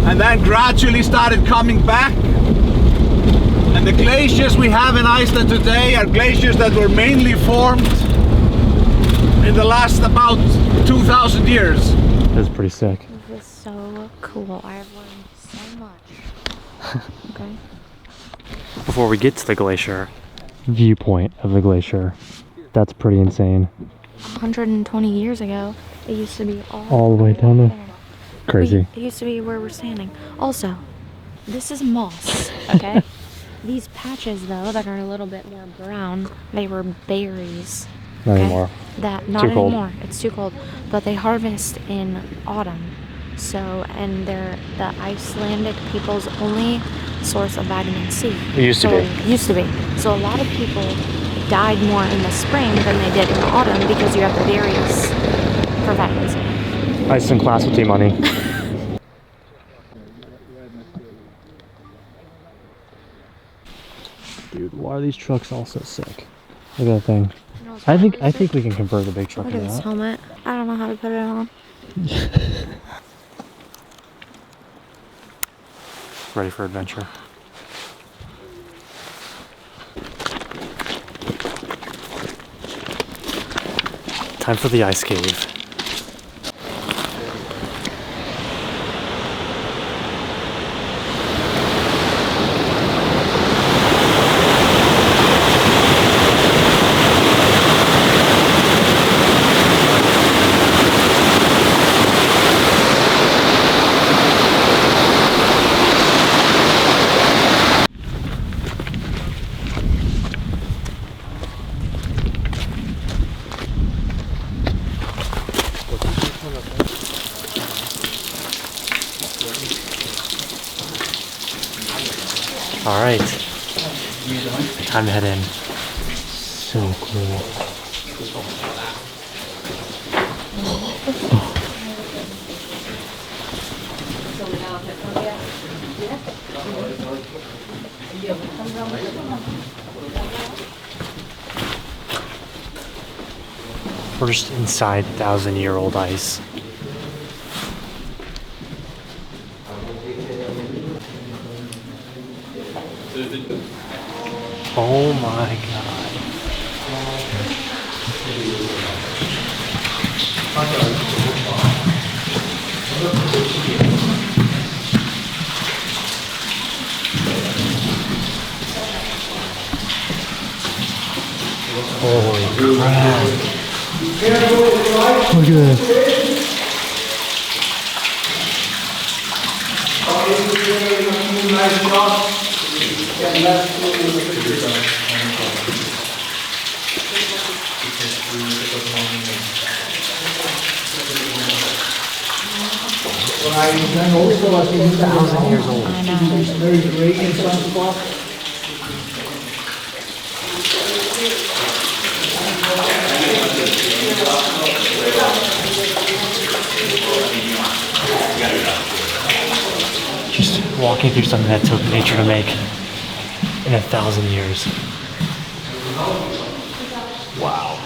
And then gradually started coming back. And the glaciers we have in Iceland today are glaciers that were mainly formed in the last about 2,000 years. That's pretty sick. This is so cool. cool. I have learned so much. Okay. Before we get to the glacier, viewpoint of the glacier. That's pretty insane. 120 years ago, it used to be All the way down there. Crazy. It used to be where we're standing. Also, this is moss, okay? These patches, though, that are a little bit more brown, they were berries. Not okay? anymore. Not Too cold. anymore. It's too cold. But they harvest in autumn. So, and they're the Icelandic people's only source of vitamin C. It used to be. Used to be. So a lot of people died more in the spring than they did in the autumn because you have the berries for vitamin C. Iceland class with money. Dude, why are these trucks all so sick? Look at that thing. You know what's I really think sick? we can convert the big truck Look into at this that. helmet. I don't know how to put it on. Ready for adventure. Time for the ice cave. All right, time to head in. So cool. We're just inside 1,000-year-old ice. Oh my god. Holy crap. Look at this. $1,000 years old. I know. Just walking through something that took nature to make in 1,000 years. Wow.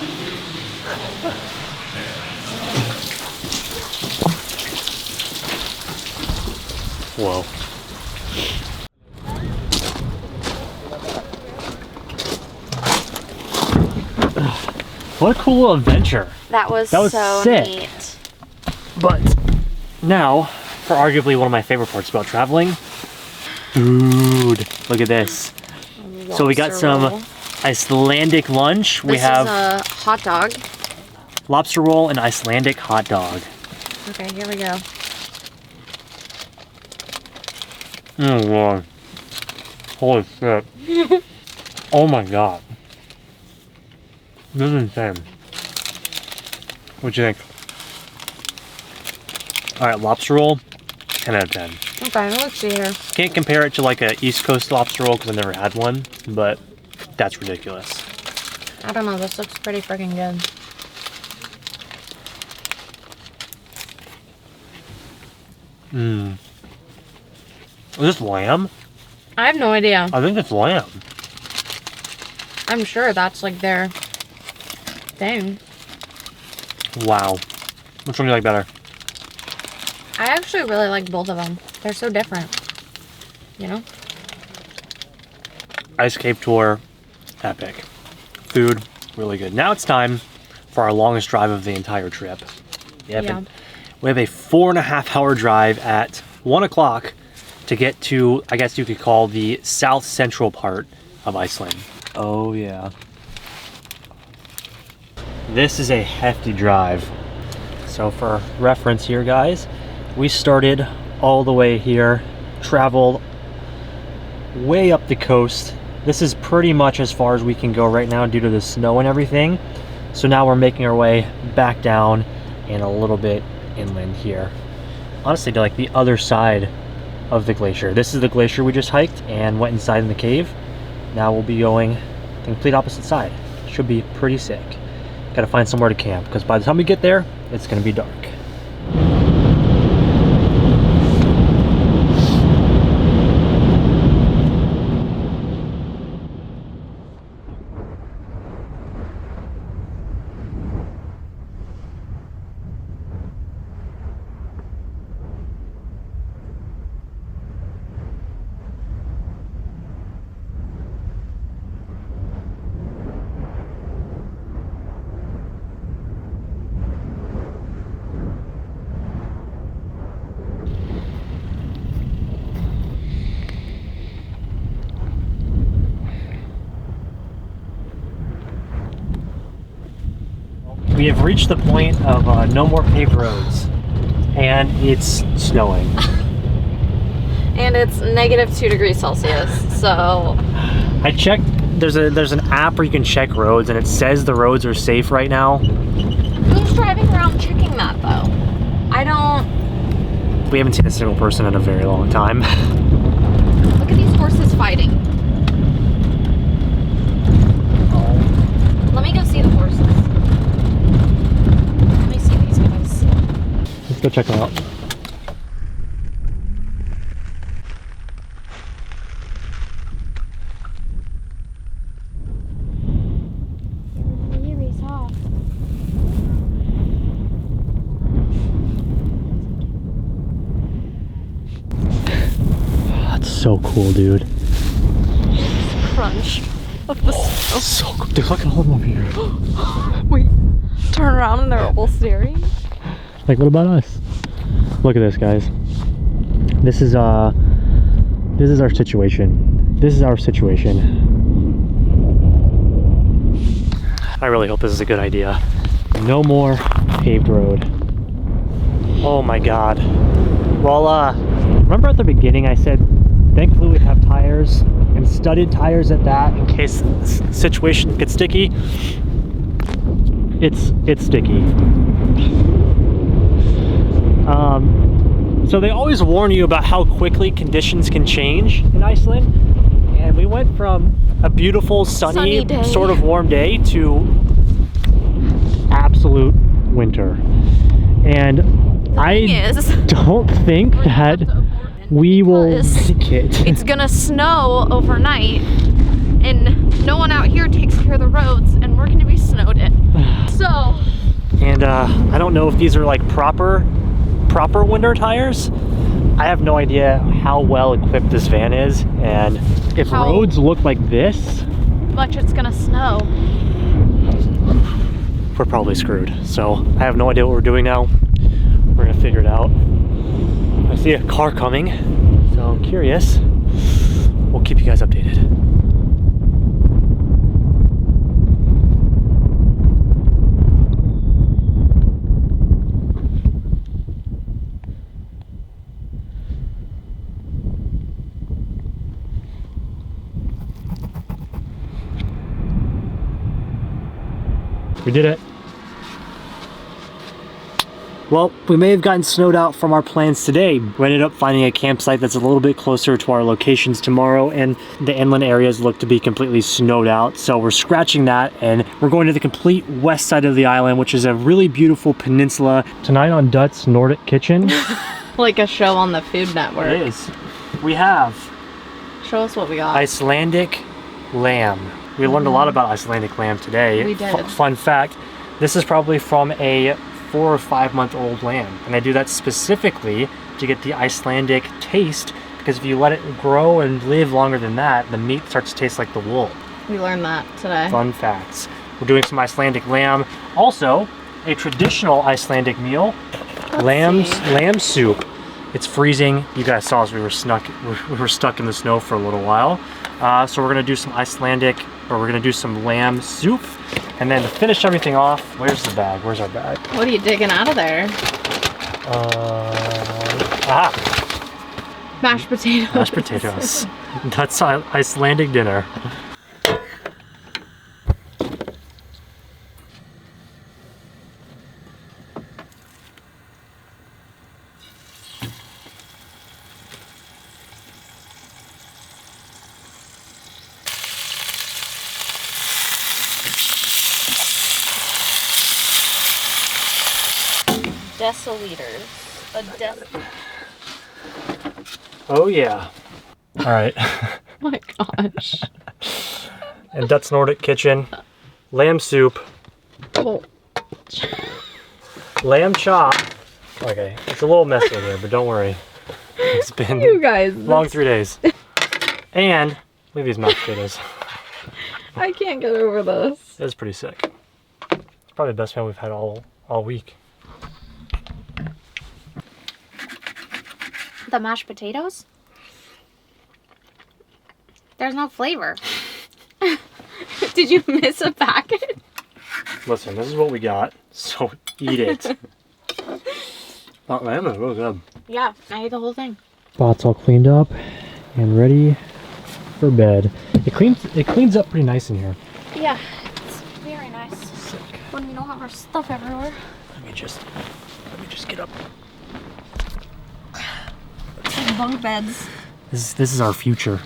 Whoa. What a cool little adventure. That was so sick. neat. But now, for arguably one of my favorite parts about traveling. Dude, look at this. So we got some Icelandic lunch. We have a hot dog. lobster roll and Icelandic hot dog. Okay, here we go. Oh lord. Holy shit. Oh my god. This is insane. What'd you think? Alright, lobster roll, 10 out of 10. Okay, let's see here. Can't compare it to like a East Coast lobster roll because I've never had one, but that's ridiculous. I don't know, this looks pretty freaking good. Mmm. Is this lamb? I have no idea. I think it's lamb. I'm sure that's like their thing. Wow. Which one do you like better? I actually really like both of them. They're so different. You know? Ice cave tour, epic. Food, really good. Now it's time for our longest drive of the entire trip. Yep. Yeah. We have a 4.5 hour drive at 1 o'clock to get to, I guess you could call, the south central part of Iceland. Oh yeah. This is a hefty drive. So for reference here, guys, we started all the way here, traveled way up the coast. This is pretty much as far as we can go right now due to the snow and everything. So now we're making our way back down and a little bit inland here. Honestly, to like the other side of the glacier. This is the glacier we just hiked and went inside in the cave. Now we'll be going the complete opposite side. Should be pretty sick. Gotta find somewhere to camp because by the time we get there, it's gonna be dark. We have reached the point of no more paved roads, and it's snowing. And it's -2 degrees Celsius, so... I checked, there's an app where you can check roads, and it says the roads are safe right now. Who's driving around checking that, though? I don't... We haven't seen a single person in a very long time. Look at these horses fighting. Oh. Let me go see the horses. Let me see these guys. Let's go check them out. Really soft. That's so cool, dude. Crunch of the snow. So cool. Dude, look at all of them over here. Wait, turn around and they're all staring. Like, what about us? Look at this, guys. This is our situation. This is our situation. I really hope this is a good idea. No more paved road. Oh my god. Well, remember at the beginning I said thankfully we have tires, and studded tires at that, in case the situation gets sticky. It's sticky. So they always warn you about how quickly conditions can change in Iceland, and we went from a beautiful sunny day, sort of warm day to absolute winter. And I don't think that we will make it. It's gonna snow overnight, and no one out here takes care of the roads, and we're gonna be snowed in. So. And I don't know if these are like proper winter tires. I have no idea how well equipped this van is, and if roads look like this, much it's gonna snow. We're probably screwed. So I have no idea what we're doing now. We're gonna figure it out. I see a car coming, so I'm curious. We'll keep you guys updated. We did it. Well, we may have gotten snowed out from our plans today. We ended up finding a campsite that's a little bit closer to our locations tomorrow, and the inland areas look to be completely snowed out. So we're scratching that, and we're going to the complete west side of the island, which is a really beautiful peninsula. Tonight on Dut's Nordic Kitchen. Like a show on the Food Network. It is. We have... Show us what we got. Icelandic lamb. We learned a lot about Icelandic lamb today. We did. Fun fact, this is probably from a 4 or 5 month old lamb, and I do that specifically to get the Icelandic taste, because if you let it grow and live longer than that, the meat starts to taste like the wool. We learned that today. Fun facts. We're doing some Icelandic lamb. Also, a traditional Icelandic meal, lamb soup. It's freezing. You guys saw us, we were stuck in the snow for a little while. So we're gonna do some Icelandic, or we're gonna do some lamb soup. And then to finish everything off, where's the bag? Where's our bag? What are you digging out of there? Mashed potatoes. Mashed potatoes. That's Icelandic dinner. Deciliters. Oh yeah. All right. Oh my gosh. And Dutch Nordic kitchen, lamb soup, Oh. lamb chop. Okay, it's a little messy in here, but don't worry. It's been You guys. long 3 days. And leave these mashed potatoes. I can't get over this. It's pretty sick. It's probably the best meal we've had all week. The mashed potatoes? There's no flavor. Did you miss a packet? Listen, this is what we got, so eat it. That lamb is really good. Yeah, I ate the whole thing. Spot's all cleaned up and ready for bed. It cleans up pretty nice in here. Yeah, it's very nice. Sick. When we don't have our stuff everywhere. Let me just get up. Bunk beds. This is our future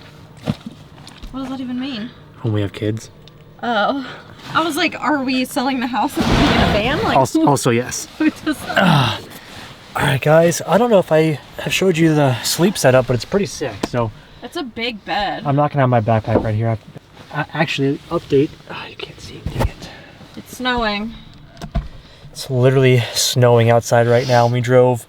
What does that even mean? when we have kids. Oh. I was like, are we selling the house and living in a van? Like, Also yes. just... Alright guys, I don't know if I have showed you the sleep setup, but it's pretty sick. So That's a big bed. I'm not gonna have my backpack right here. Actually, update. Oh, you can't see. Dang it. It's snowing. It's literally snowing outside right now. We drove,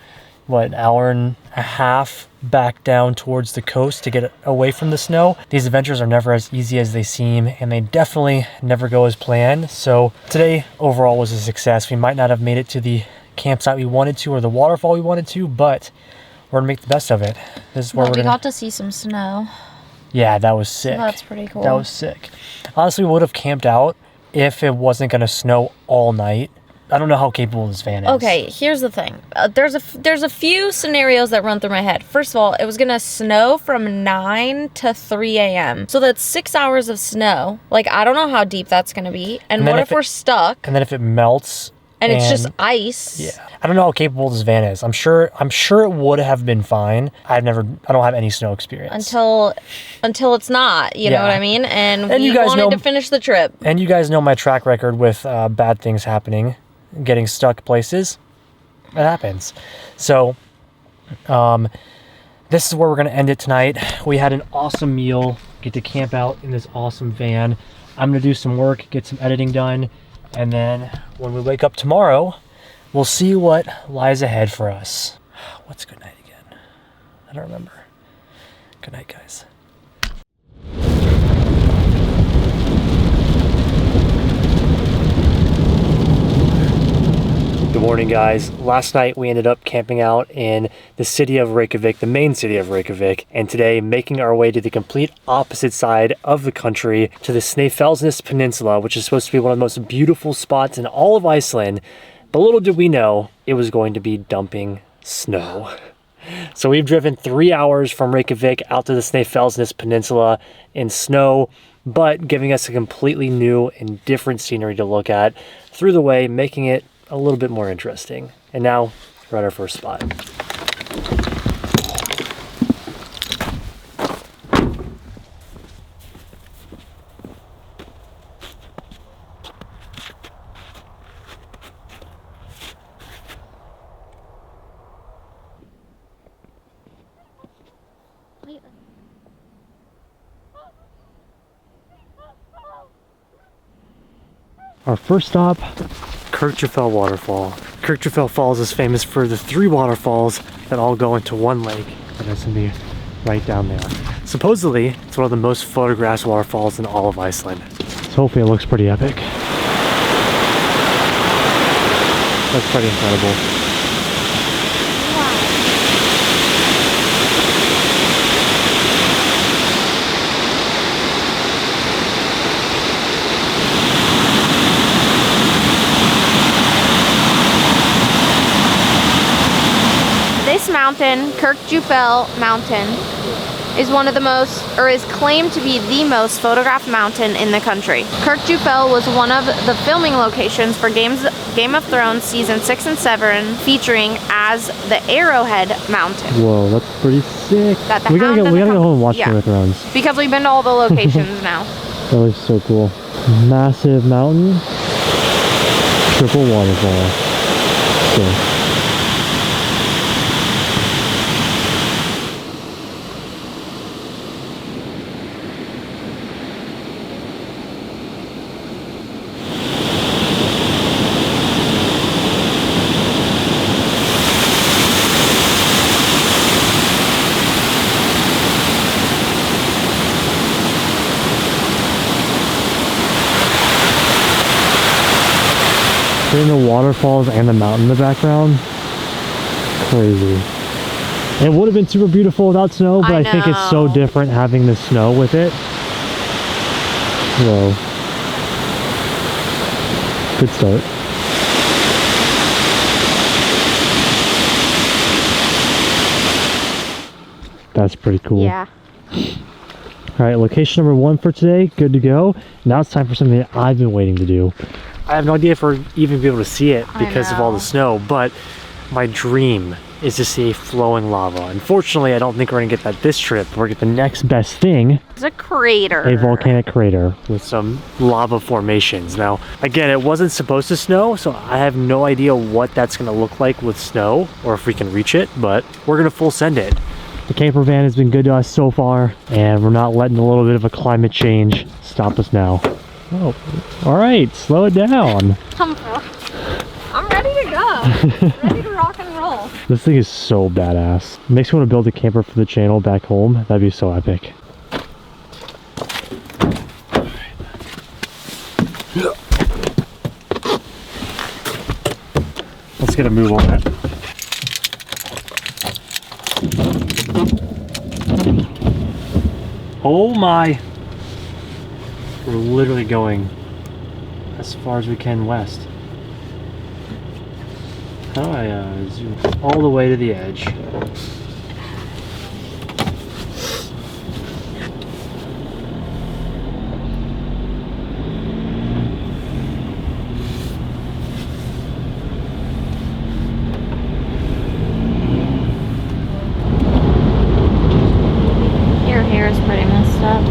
what, an hour and a half back down towards the coast to get away from the snow. These adventures are never as easy as they seem, and they definitely never go as planned. So today overall was a success. We might not have made it to the campsite we wanted to or the waterfall we wanted to, but we're gonna make the best of it. This is where we got to see some snow. Yeah, that was sick. So that's pretty cool. That was sick. Honestly, we would have camped out if it wasn't gonna snow all night. I don't know how capable this van is. Okay, here's the thing. There's a few scenarios that run through my head. First of all, it was gonna snow from 9 to 3 a.m. So that's 6 hours of snow. Like, I don't know how deep that's gonna be. And what if we're stuck? And then if it melts and it's just ice. Yeah. I don't know how capable this van is. I'm sure it would have been fine. I don't have any snow experience. Until it's not, you know what I mean? And we you guys wanted to finish the trip. And you guys know my track record with bad things happening. Getting stuck places, it happens. So this is where we're gonna end it tonight. We had an awesome meal, get to camp out in this awesome van. I'm gonna do some work, get some editing done, and then when we wake up tomorrow, we'll see what lies ahead for us. What's good night again? I don't remember. Good night, guys. Good morning, guys. Last night we ended up camping out in the city of Reykjavik, the main city of Reykjavik, and today making our way to the complete opposite side of the country, to the Snæfellsnes Peninsula, which is supposed to be one of the most beautiful spots in all of Iceland. But little did we know it was going to be dumping snow. So we've driven 3 hours from Reykjavik out to the Snæfellsnes Peninsula in snow, but giving us a completely new and different scenery to look at through the way, making it a little bit more interesting. And now we're at our first spot. Our first stop, Kirkjufell waterfall. Kirkjufell Falls is famous for the 3 waterfalls that all go into one lake, and that's gonna be right down there. Supposedly, it's one of the most photographed waterfalls in all of Iceland. So hopefully it looks pretty epic. That's pretty incredible. mountain, Kirkjufell mountain, is one of the most, or is claimed to be the most photographed mountain in the country. Kirkjufell was one of the filming locations for Game of Thrones season 6 and 7, featuring as the Arrowhead Mountain. Whoa, that's pretty sick. We gotta go home and watch Game of Thrones. Because we've been to all the locations now. That looks so cool. Massive mountain, triple waterfall. So. Seeing the waterfalls and the mountain in the background, crazy. It would have been super beautiful without snow, but I think it's so different having the snow with it. Whoa. Good start. That's pretty cool. Yeah. All right, location number 1 for today, good to go. Now it's time for something that I've been waiting to do. I have no idea if we're even be able to see it because of all the snow, but my dream is to see flowing lava. Unfortunately, I don't think we're gonna get that this trip. We're gonna get the next best thing. It's a crater. A volcanic crater with some lava formations. Now, again, it wasn't supposed to snow, so I have no idea what that's gonna look like with snow or if we can reach it, but we're gonna full send it. The camper van has been good to us so far, and we're not letting a little bit of a climate change stop us now. Oh, all right, slow it down. I'm ready to go. Ready to rock and roll. This thing is so badass. Makes me want to build a camper for the channel back home. That'd be so epic. Let's get a move on that. Oh my. We're literally going as far as we can west. How do I zoom all the way to the edge? Your hair is pretty messed up.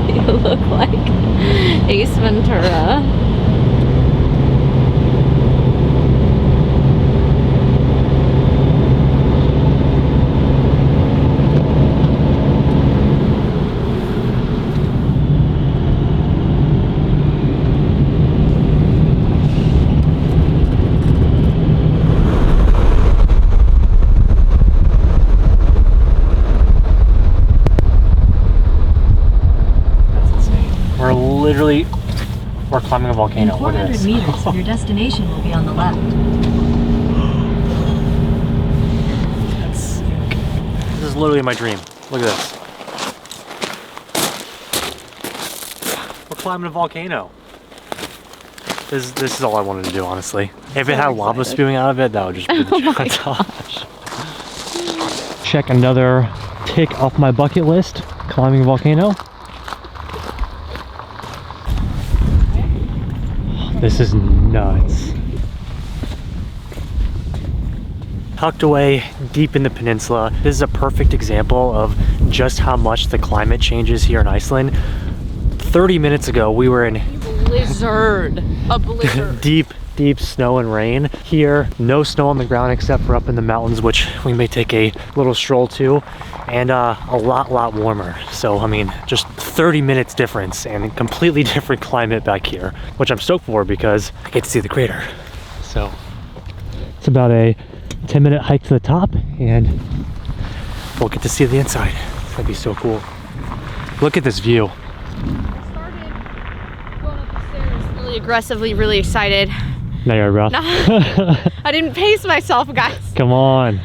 You look like Ace Ventura. We're climbing a volcano. In 400 meters, your destination will be on the left. That's sick. This is literally my dream. Look at this. We're climbing a volcano. This is all I wanted to do, honestly. If it had lava spewing out of it, that would just be the gosh. Check another tick off my bucket list. Climbing a volcano. This is nuts. Tucked away deep in the peninsula, this is a perfect example of just how much the climate changes here in Iceland. 30 minutes ago, we were in Blizzard. A blizzard. deep snow and rain. Here, no snow on the ground except for up in the mountains, which we may take a little stroll to, and a lot warmer. So, I mean, just 30 minutes difference and completely different climate back here, which I'm stoked for because I get to see the crater. So, it's about a 10-minute hike to the top, and we'll get to see the inside. That'd be so cool. Look at this view. I started going up the stairs really aggressively, really excited. Now you're rough. I didn't pace myself, guys. Come on.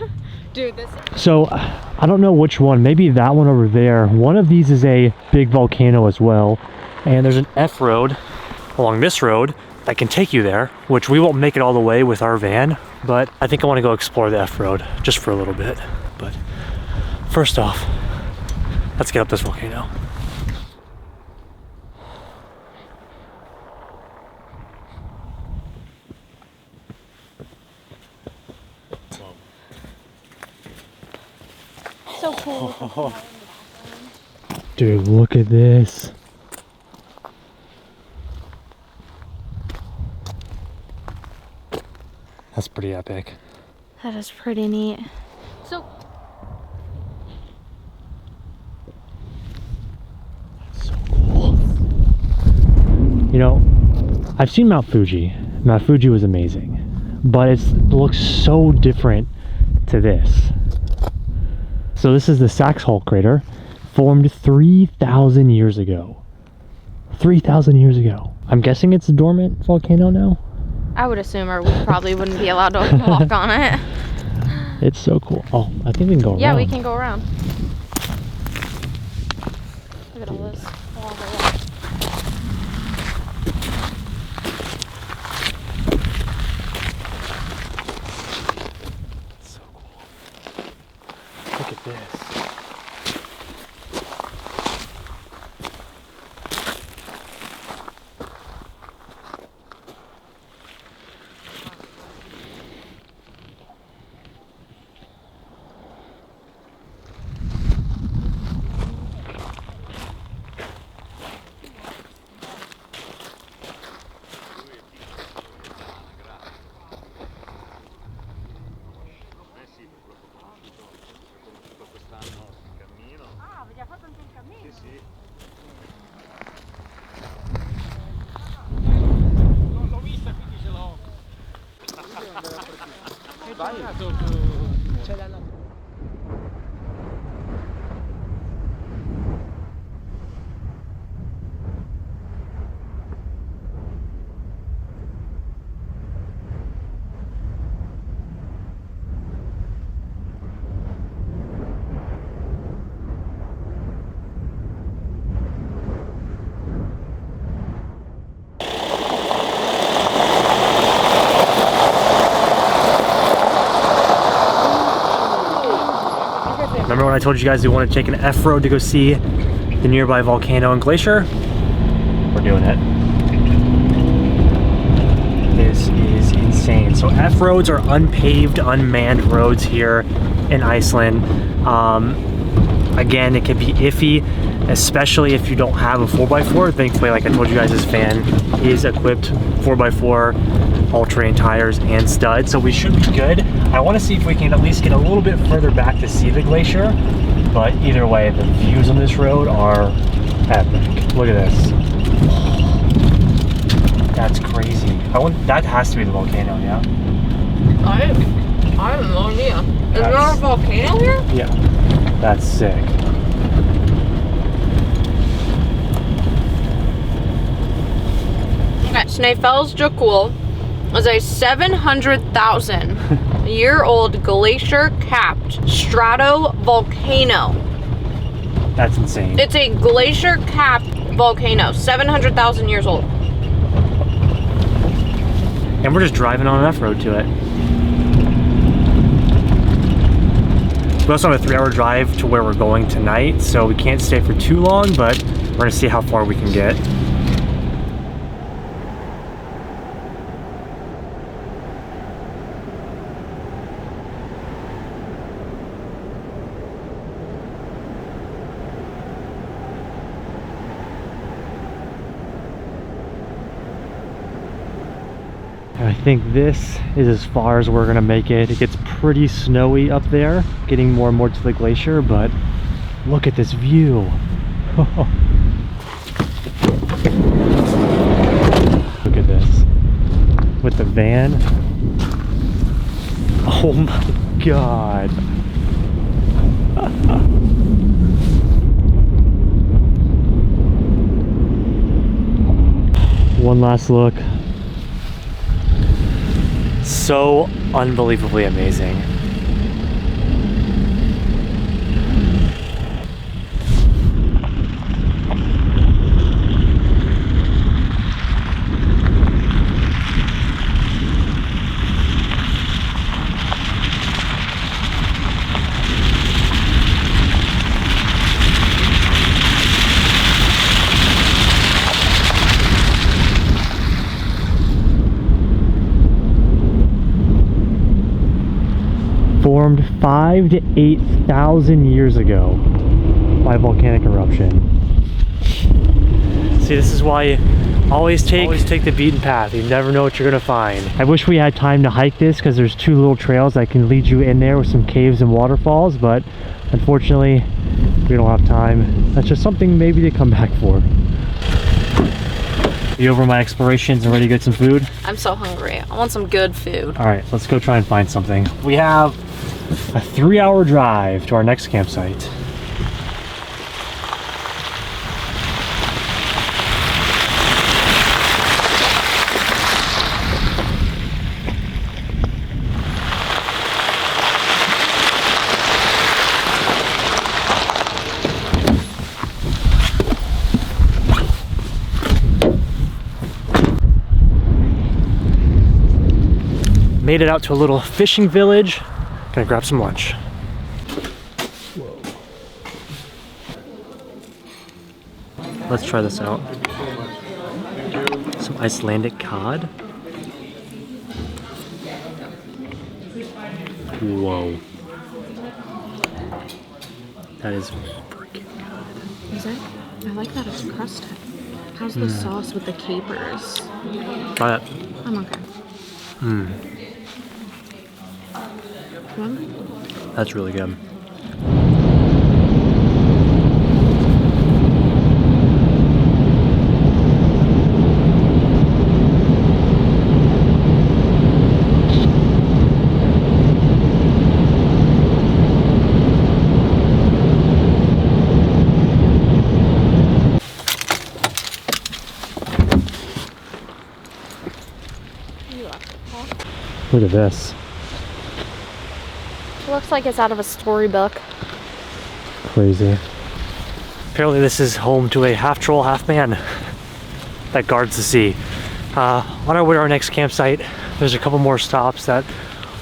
Dude, this. So, I don't know which one. Maybe that one over there. One of these is a big volcano as well. And there's an F road along this road I can take you there, which we won't make it all the way with our van, but I think I want to go explore the F-road just for a little bit. But first off, let's get up this volcano. So cool. Dude, look at this. That's pretty epic. That is pretty neat. So cool. You know, I've seen Mount Fuji. Mount Fuji was amazing, but it looks so different to this. So this is the Saxhole crater, formed 3,000 years ago. 3,000 years ago. I'm guessing it's a dormant volcano now? I would assume, or we probably wouldn't be allowed to walk on it. It's so cool. Oh, I think we can go around. Yeah, we can go around. Look at all this. All the way. So cool. Look at this. Remember when I told you guys we want to take an F-road to go see the nearby volcano and glacier? We're doing it. This is insane. So F-roads are unpaved, unmanned roads here in Iceland. Again, it can be iffy, especially if you don't have a 4x4. Thankfully, like I told you guys, this van is equipped 4x4 all-terrain tires and studs, so we should be good. I want to see if we can at least get a little bit further back to see the glacier, but either way, the views on this road are epic. Look at this. That's crazy. That has to be the volcano, yeah? I have no idea. Is there a volcano here? Yeah, that's sick. Okay, Snæfellsjökull is a 700,000 year old glacier capped stratovolcano. That's insane. It's a glacier capped volcano, 700,000 years old. And we're just driving on an F-road to it. We also have a 3-hour drive to where we're going tonight, so we can't stay for too long, but we're gonna see how far we can get. I think this is as far as we're gonna make it. It gets pretty snowy up there, getting more and more to the glacier, but look at this view. Look at this. With the van. Oh my God. One last look. So unbelievably amazing. 5,000 to 8,000 years ago by volcanic eruption. See, this is why you always take the beaten path. You never know what you're gonna find. I wish we had time to hike this because there's 2 little trails that can lead you in there with some caves and waterfalls, but unfortunately we don't have time. That's just something maybe to come back for. You over my explorations and ready to get some food? I'm so hungry. I want some good food. All right, let's go try and find something. We have a 3-hour drive to our next campsite. Made it out to a little fishing village. Gonna grab some lunch. Whoa. Let's try this out. Some Icelandic cod. Whoa. That is freaking good. Is it? I like that it's crusted. How's the sauce with the capers? Try it. I'm okay. That's really good. Look at this. Looks like it's out of a storybook. Crazy. Apparently this is home to a half troll, half man that guards the sea. On our way to our next campsite, there's a couple more stops that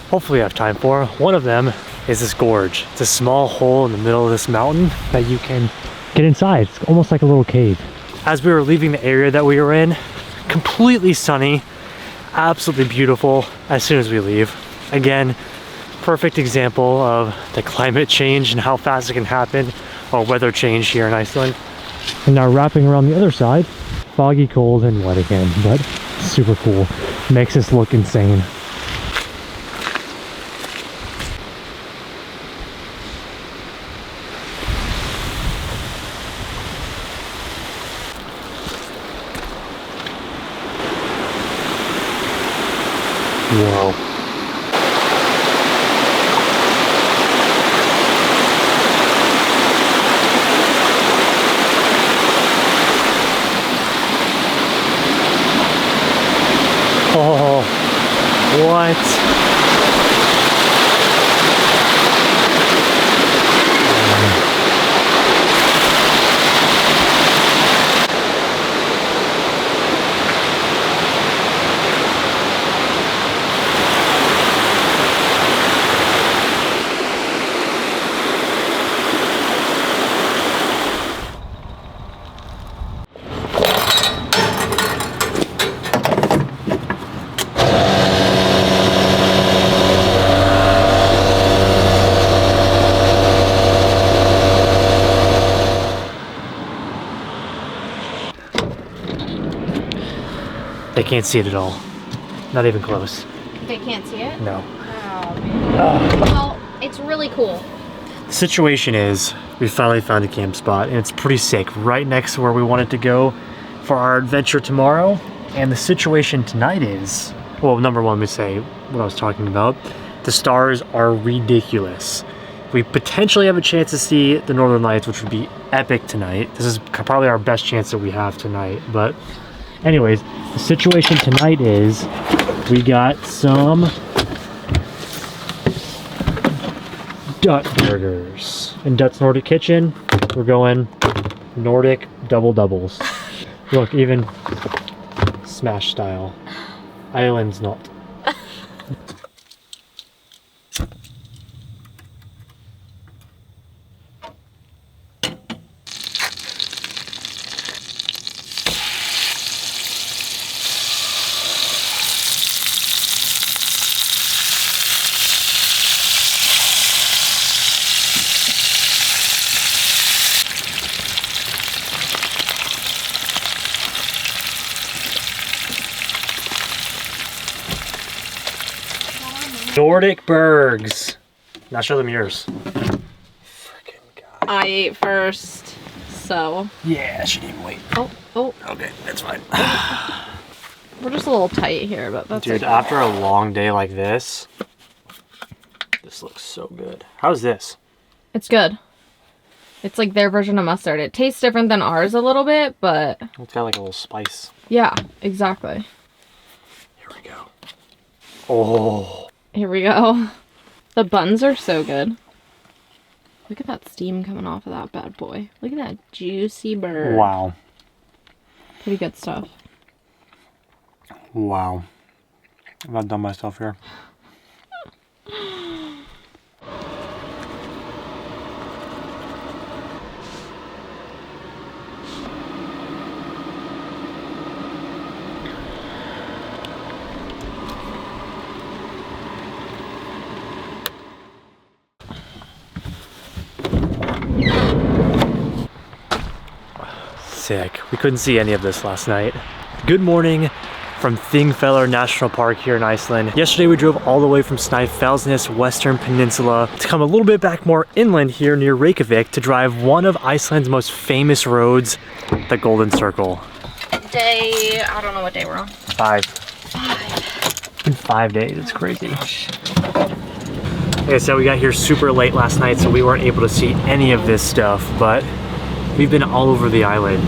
hopefully we have time for. One of them is this gorge. It's a small hole in the middle of this mountain that you can get inside. It's almost like a little cave. As we were leaving the area that we were in, completely sunny, absolutely beautiful as soon as we leave. Again, perfect example of the climate change and how fast it can happen, or weather change here in Iceland. And now wrapping around the other side, foggy, cold, and wet again, but super cool. Makes this look insane. Whoa. Oh, what? They can't see it at all. Not even close. They can't see it? No. Oh, man. Well, it's really cool. The situation is, we finally found a camp spot, and it's pretty sick, right next to where we wanted to go for our adventure tomorrow. And the situation tonight is, well, number one, let me say what I was talking about. The stars are ridiculous. We potentially have a chance to see the Northern Lights, which would be epic tonight. This is probably our best chance that we have tonight, but anyways, the situation tonight is we got some Dut burgers. In Dut's Nordic Kitchen, we're going Nordic double doubles. Look, even smash style. Island's not. Nordic Bergs. Now show them yours. I ate first, so. Yeah, she didn't wait. Oh. Okay, that's fine. We're just a little tight here, but that's Dude, okay. after a long day like this looks so good. How's this? It's good. It's like their version of mustard. It tastes different than ours a little bit, but It's got like a little spice. yeah, exactly. Here we go. Oh. Here we go. The buns are so good. Look at that steam coming off of that bad boy. Look at that juicy bird. Wow. Pretty good stuff. Wow. I've outdone myself here. Sick. We couldn't see any of this last night. Good morning from Thingvellir National Park here in Iceland. Yesterday we drove all the way from Snæfellsnes Western Peninsula to come a little bit back more inland here near Reykjavik to drive one of Iceland's most famous roads, the Golden Circle. Day, I don't know what day we're on. 5. It's been 5 days, it's crazy. Like I said, we got here super late last night, so we weren't able to see any of this stuff, but we've been all over the island.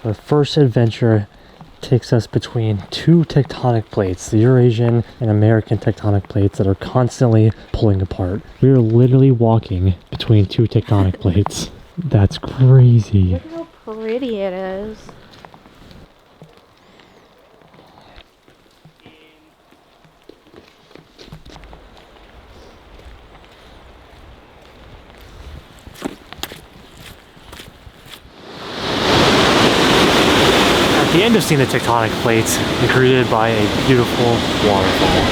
Our first adventure takes us between two tectonic plates, the Eurasian and American tectonic plates that are constantly pulling apart. We are literally walking between two tectonic plates. That's crazy. Look how pretty it is. At the end of seeing the tectonic plates, we're greeted by a beautiful waterfall.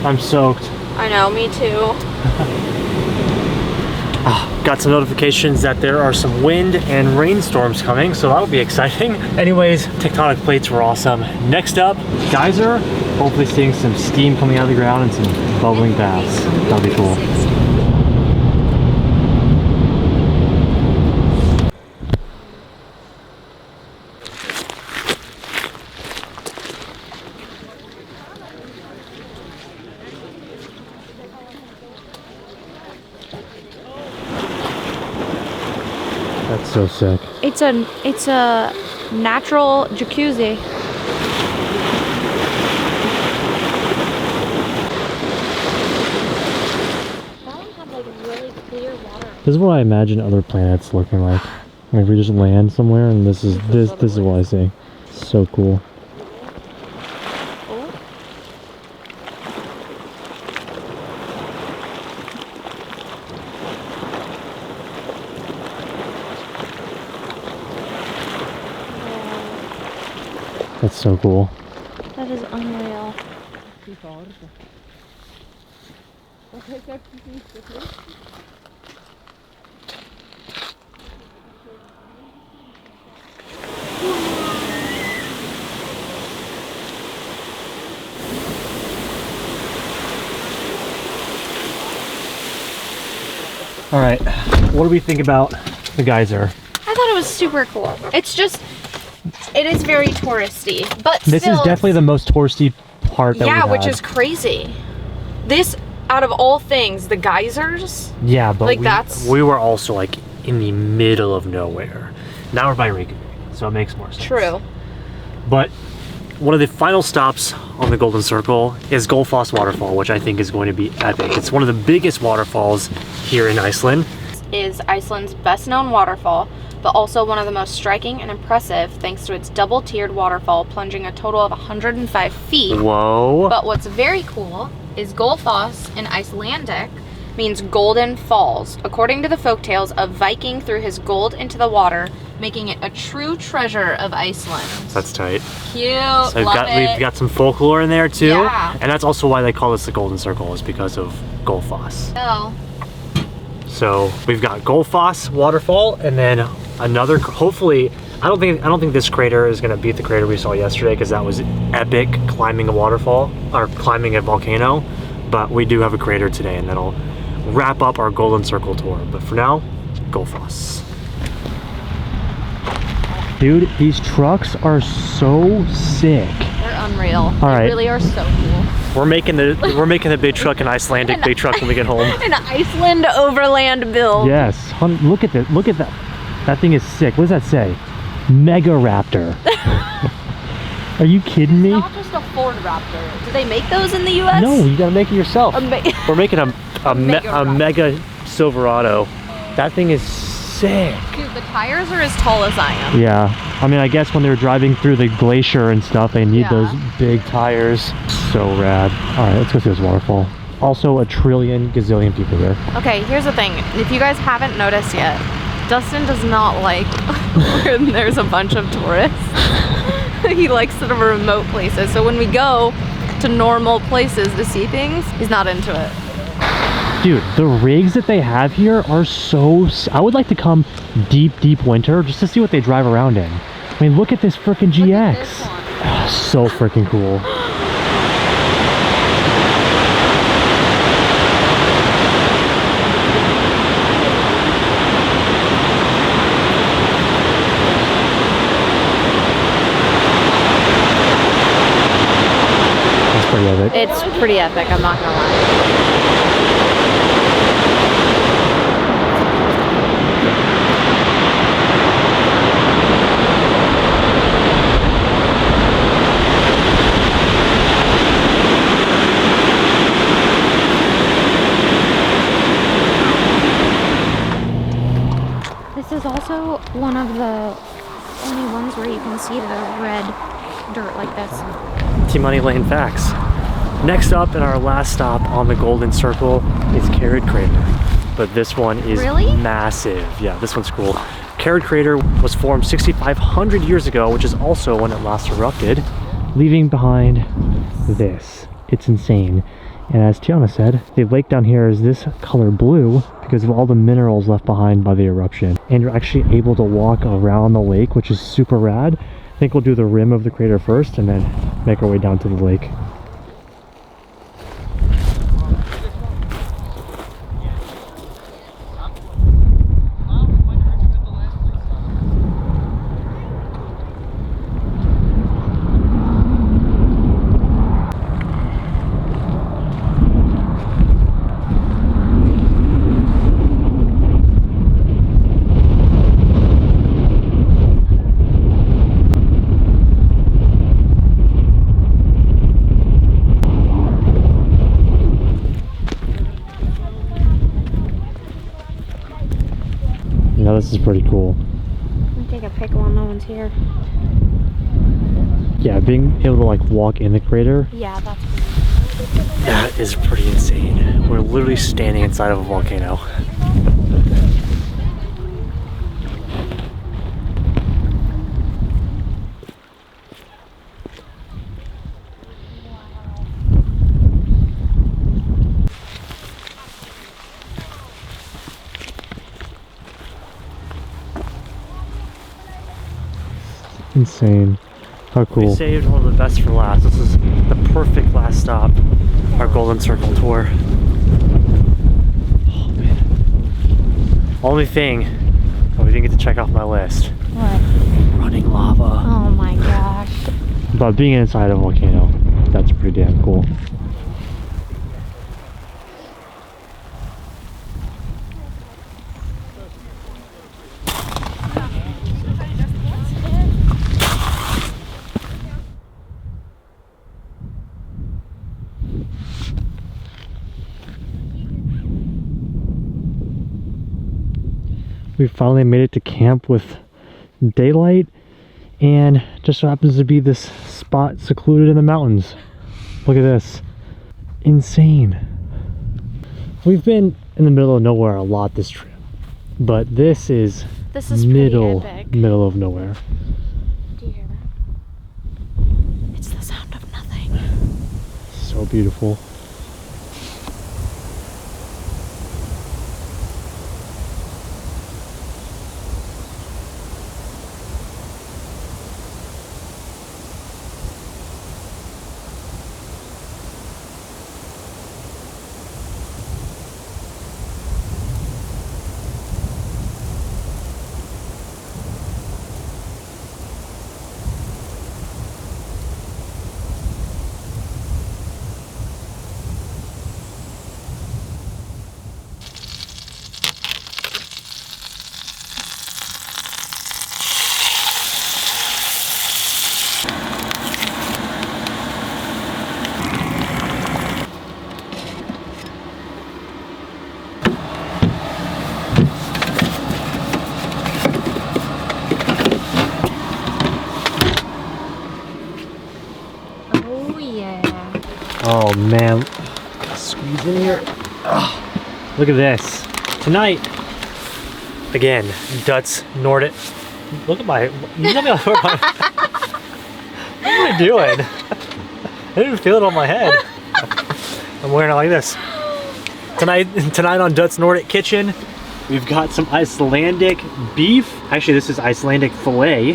I'm soaked. I know, me too. Got some notifications that there are some wind and rainstorms coming, so that'll be exciting. Anyways, tectonic plates were awesome. Next up, geyser. Hopefully seeing some steam coming out of the ground and some bubbling baths. That'll be cool. That's so sick. It's a natural jacuzzi. That one had like really clear water. This is what I imagine other planets looking like. Like we just land somewhere and this is what I see. So cool. That's so cool. That is unreal. All right, what do we think about the geyser? I thought it was super cool. It's just, it is very touristy, but This is definitely the most touristy part that yeah, we've which had. is crazy. This, out of all things, the geysers. Yeah, but like that's we were also like in the middle of nowhere. Now we're by Reykjavik, so it makes more sense. True. But one of the final stops on the Golden Circle is Skgafoss waterfall, which I think is going to be epic. It's one of the biggest waterfalls here in Iceland. Is Iceland's best known waterfall, but also one of the most striking and impressive thanks to its double-tiered waterfall plunging a total of 105 feet. Whoa. But what's very cool is Skgafoss in Icelandic means golden falls, according to the folktales of Viking threw his gold into the water, making it a true treasure of Iceland. That's tight. Cute, So we've love got some folklore in there too. Yeah. And that's also why they call this the Golden Circle, is because of Skgafoss. Oh. So we've got Skgafoss waterfall, and then another, hopefully, I don't think this crater is gonna beat the crater we saw yesterday, because that was epic climbing a waterfall, or climbing a volcano. But we do have a crater today, and that'll wrap up our Golden Circle tour. But for now, Skgafoss. Dude, these trucks are so sick. They're unreal. All right. They really are so cool. We're making the big truck an Icelandic big truck when we get home. An Iceland overland build. Yes, look at that. Look at that. That thing is sick. What does that say? Mega Raptor. Are you kidding me? It's not just a Ford Raptor. Do they make those in the U.S.? No, you gotta make it yourself. We're making a mega Silverado. That thing is sick. Dude, the tires are as tall as I am. Yeah, I mean, I guess when they're driving through the glacier and stuff, they need those big tires. So rad. All right, let's go see this waterfall. Also, a gazillion people there. Okay, here's the thing. If you guys haven't noticed yet, Dustin does not like when there's a bunch of tourists. He likes sort of remote places. So when we go to normal places to see things, he's not into it. Dude, the rigs that they have here are so... I would like to come deep winter just to see what they drive around in. I mean, look at this freaking GX. So freaking cool. That's pretty epic. It's pretty epic, I'm not gonna lie. This is also one of the only ones where you can see the red dirt like this. T-Money Lane facts. Next up, and our last stop on the Golden Circle, is Carrot Crater. But this one is massive. Yeah, this one's cool. Carrot Crater was formed 6,500 years ago, which is also when it last erupted, leaving behind this. It's insane. And as Tiana said, the lake down here is this color blue because of all the minerals left behind by the eruption. And you're actually able to walk around the lake, which is super rad. I think we'll do the rim of the crater first and then make our way down to the lake. Yeah, this is pretty cool. I'll take a pic while no one's here. Yeah, being able to like walk in the crater. Yeah, that's That is pretty insane. We're literally standing inside of a volcano. Insane. How cool. We saved one of the best for last. This is the perfect last stop. Our Golden Circle tour. Oh man. Only thing that we didn't get to check off my list. What? Running lava. Oh my gosh. But being inside a volcano, that's pretty damn cool. We finally made it to camp with daylight, and just so happens to be this spot secluded in the mountains. Look at this. Insane. We've been in the middle of nowhere a lot this trip, but this is middle of nowhere. Do you hear that? It's the sound of nothing. So beautiful. Oh man, squeeze in here. Oh, look at this. Tonight, again, Dutz Nordic. Look at my, you tell me what am I doing? I didn't feel it on my head. I'm wearing it like this. Tonight on Dutz Nordic Kitchen, we've got some Icelandic beef. Actually, this is Icelandic filet,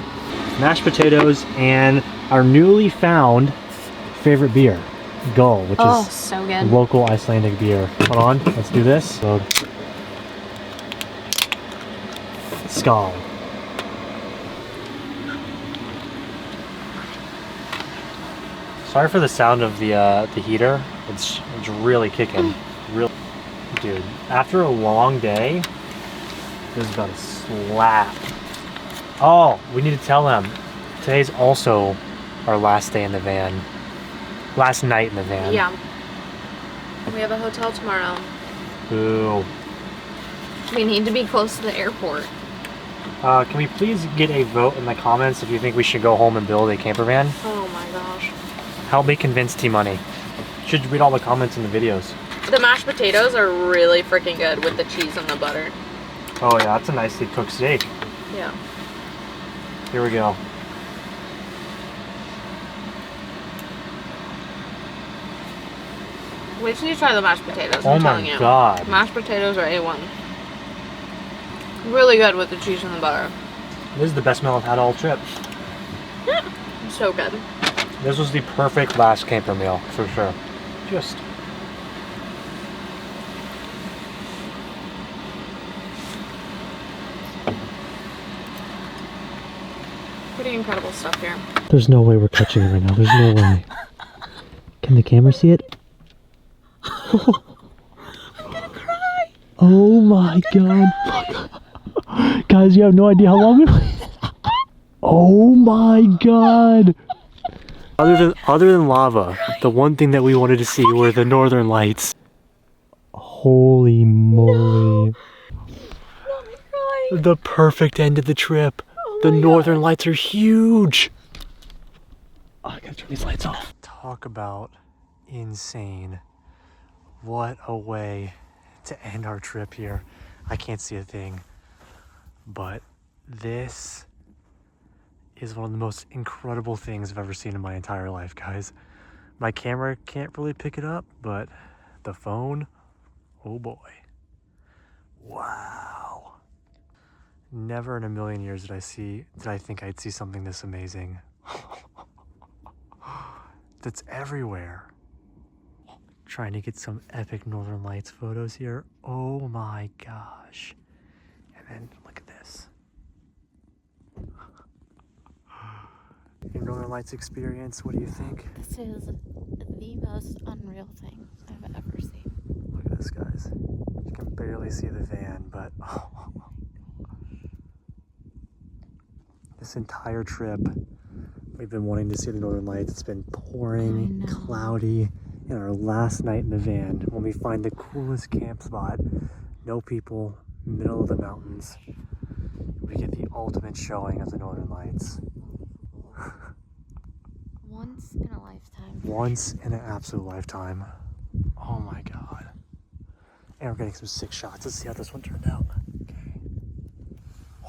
mashed potatoes, and our newly found favorite beer, Gull, which is so good. Local Icelandic beer. Hold on, let's do this. So, Skål. Sorry for the sound of the heater. It's really kicking. Real, dude. After a long day, this is about to slap. Oh, we need to tell them. Today's also our last day in the van. Last night in the van. Yeah. We have a hotel tomorrow. Ooh. We need to be close to the airport. Can we please get a vote in the comments if you think we should go home and build a camper van? Oh my gosh. Help me convince T-Money. Should read all the comments in the videos. The mashed potatoes are really freaking good with the cheese and the butter. Oh yeah, that's a nicely cooked steak. Yeah. Here we go. Wait till you try the mashed potatoes, Oh I'm my telling you. god. Mashed potatoes are A1. Really good with the cheese and the butter. This is the best meal I've had all trip. So good. This was the perfect last camper meal, for sure. Just... Pretty incredible stuff here. There's no way we're catching it right now. There's no way. Can the camera see it? I'm gonna cry. Oh my god. Guys, you have no idea how long it Oh my god. Other than lava, the one thing that we wanted to see were the northern lights. Holy moly. No. The perfect end of the trip. Oh the northern lights are huge. Oh, I gotta turn these lights off. Talk about insane. What a way to end our trip here. I can't see a thing, but this is one of the most incredible things I've ever seen in my entire life, guys. My camera can't really pick it up, but the phone, oh boy. Wow. Never in a million years did I think I'd see something this amazing. That's everywhere. Trying to get some epic Northern Lights photos here. Oh my gosh. And then look at this. Your Northern Lights experience, what do you think? This is the most unreal thing I've ever seen. Look at this, guys. You can barely see the van, but this entire trip, we've been wanting to see the Northern Lights. It's been pouring, cloudy, and our last night in the van, when we find the coolest camp spot, no people, middle of the mountains. we get the ultimate showing of the Northern Lights. Once in a lifetime. Once in an absolute lifetime. Oh my god. And we're getting some sick shots. Let's see how this one turned out. Okay.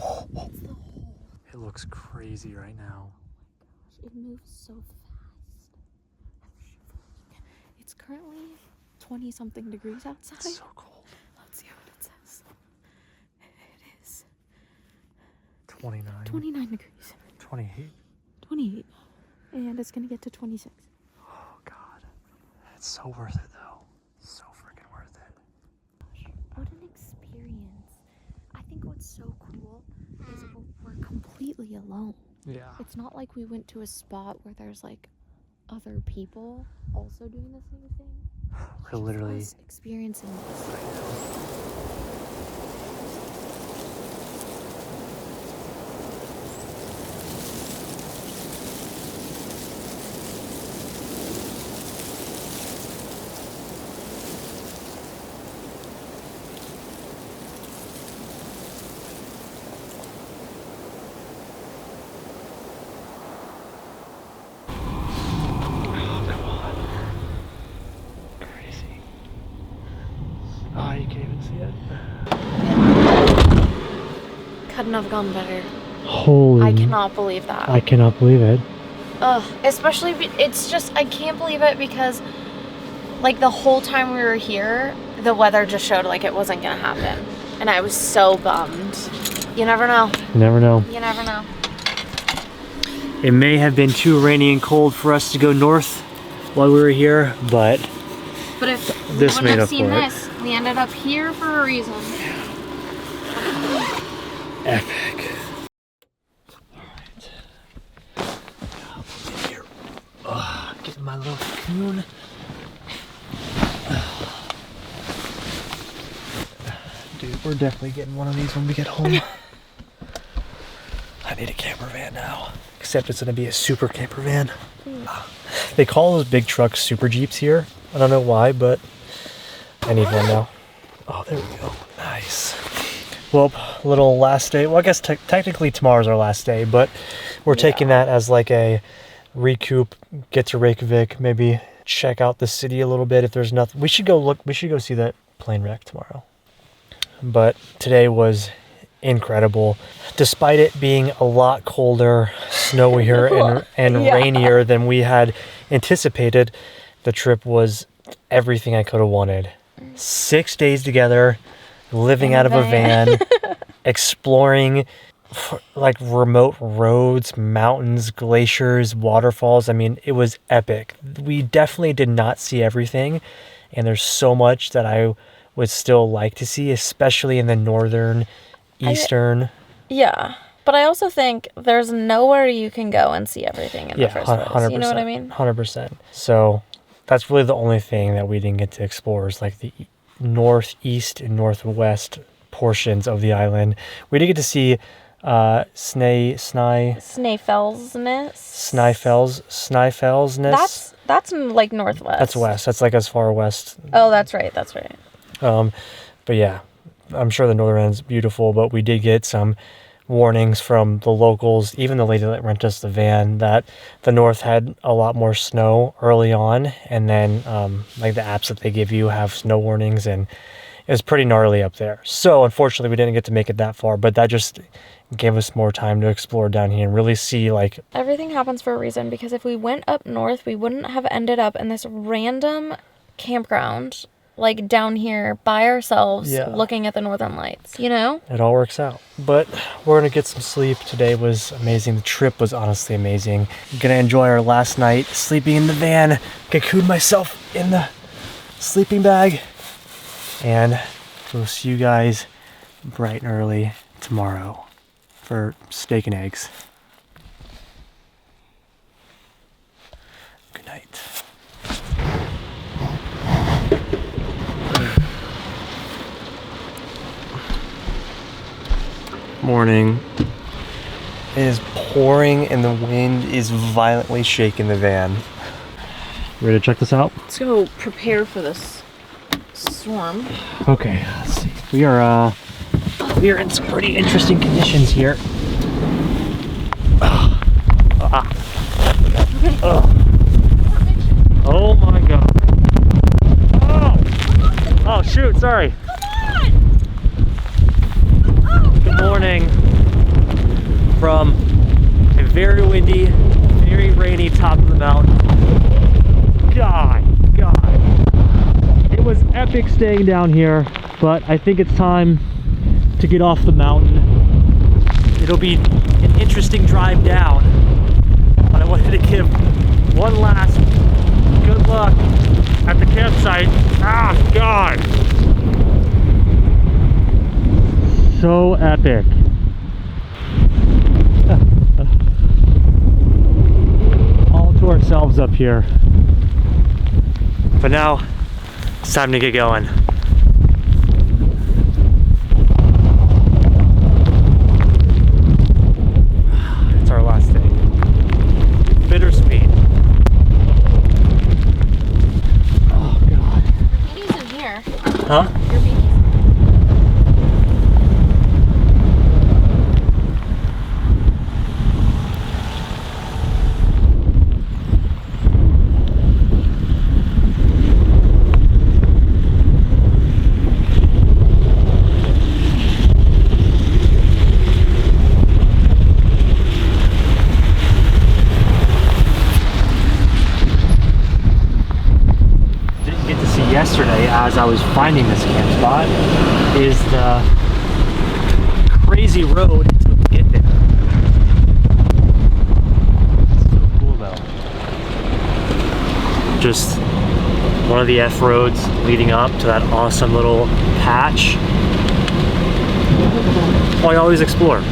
Oh, That's the hole. it looks crazy right now. It moves so fast. It's currently 20 something degrees outside. It's so cold. Let's see what it says. It is 29. 29 degrees. 28. 28. And it's gonna get to 26. Oh god. It's so worth it though. So freaking worth it. What an experience. I think what's so cool is we're completely alone. Yeah. It's not like we went to a spot where there's like other people also doing the same thing. We're literally Us experiencing this. Oh, you can't even see it. Couldn't have gone better. Holy. I cannot believe that. I cannot believe it. Ugh, especially, it's just, I can't believe it because, like, the whole time we were here, the weather just showed like it wasn't gonna happen. And I was so bummed. You never know. You never know. You never know. It may have been too rainy and cold for us to go north while we were here, but But if this we made wouldn't up have seen for it. this, we ended up here for a reason. epic. Alright. Get here. Getting my little cocoon. Dude, we're definitely getting one of these when we get home. I need a camper van now. Except it's gonna be a super camper van. They call those big trucks super Jeeps here. I don't know why, but I need one now. Oh, there we go. Nice. Well, little last day. Well, I guess technically tomorrow's our last day, but we're taking that as like a recoup, get to Reykjavik, maybe check out the city a little bit if there's nothing. We should go look, we should go see that plane wreck tomorrow. But today was incredible. Despite it being a lot colder, snowier, and rainier than we had anticipated, the trip was everything I could have wanted. 6 days together, living out of a van, exploring like remote roads, mountains, glaciers, waterfalls. I mean, it was epic. We definitely did not see everything, and there's so much that I would still like to see, especially in the northern, eastern. Yeah, but I also think there's nowhere you can go and see everything in the first place. 100%, You know what I mean? 100%. So that's really the only thing that we didn't get to explore is like the northeast and northwest portions of the island. We did get to see Snæfellsnes. That's like northwest. That's west. That's like as far west. Oh, that's right. That's right. But yeah, I'm sure the northern end's beautiful, but we did get some warnings from the locals, even the lady that rented us the van, that the north had a lot more snow early on, and then like the apps that they give you have snow warnings, and it was pretty gnarly up there. So unfortunately we didn't get to make it that far, but that just gave us more time to explore down here and really see like everything happens for a reason, because if we went up north we wouldn't have ended up in this random campground like down here by ourselves looking at the northern lights, you know? It all works out. But we're gonna get some sleep. Today was amazing. The trip was honestly amazing. I'm gonna enjoy our last night sleeping in the van, cocoon myself in the sleeping bag, and we'll see you guys bright and early tomorrow for steak and eggs. Good night. Morning. It is pouring and the wind is violently shaking the van. Ready to check this out? Let's go prepare for this storm. Okay, let's see. We are We are in some pretty interesting conditions here. Oh my god. Oh shoot, sorry. Good morning from a very windy, very rainy top of the mountain. God. It was epic staying down here, but I think it's time to get off the mountain. It'll be an interesting drive down, but I wanted to give one last good luck at the campsite. Ah, God! So epic. All to ourselves up here. But now, it's time to get going. It's our last day. Bittersweet. Oh God. Your beanie's in here. Huh? Your beanie's. Yesterday, as I was finding this camp spot, is the crazy road to get there. It's so cool though. Just one of the F roads leading up to that awesome little patch. Oh, I always explore.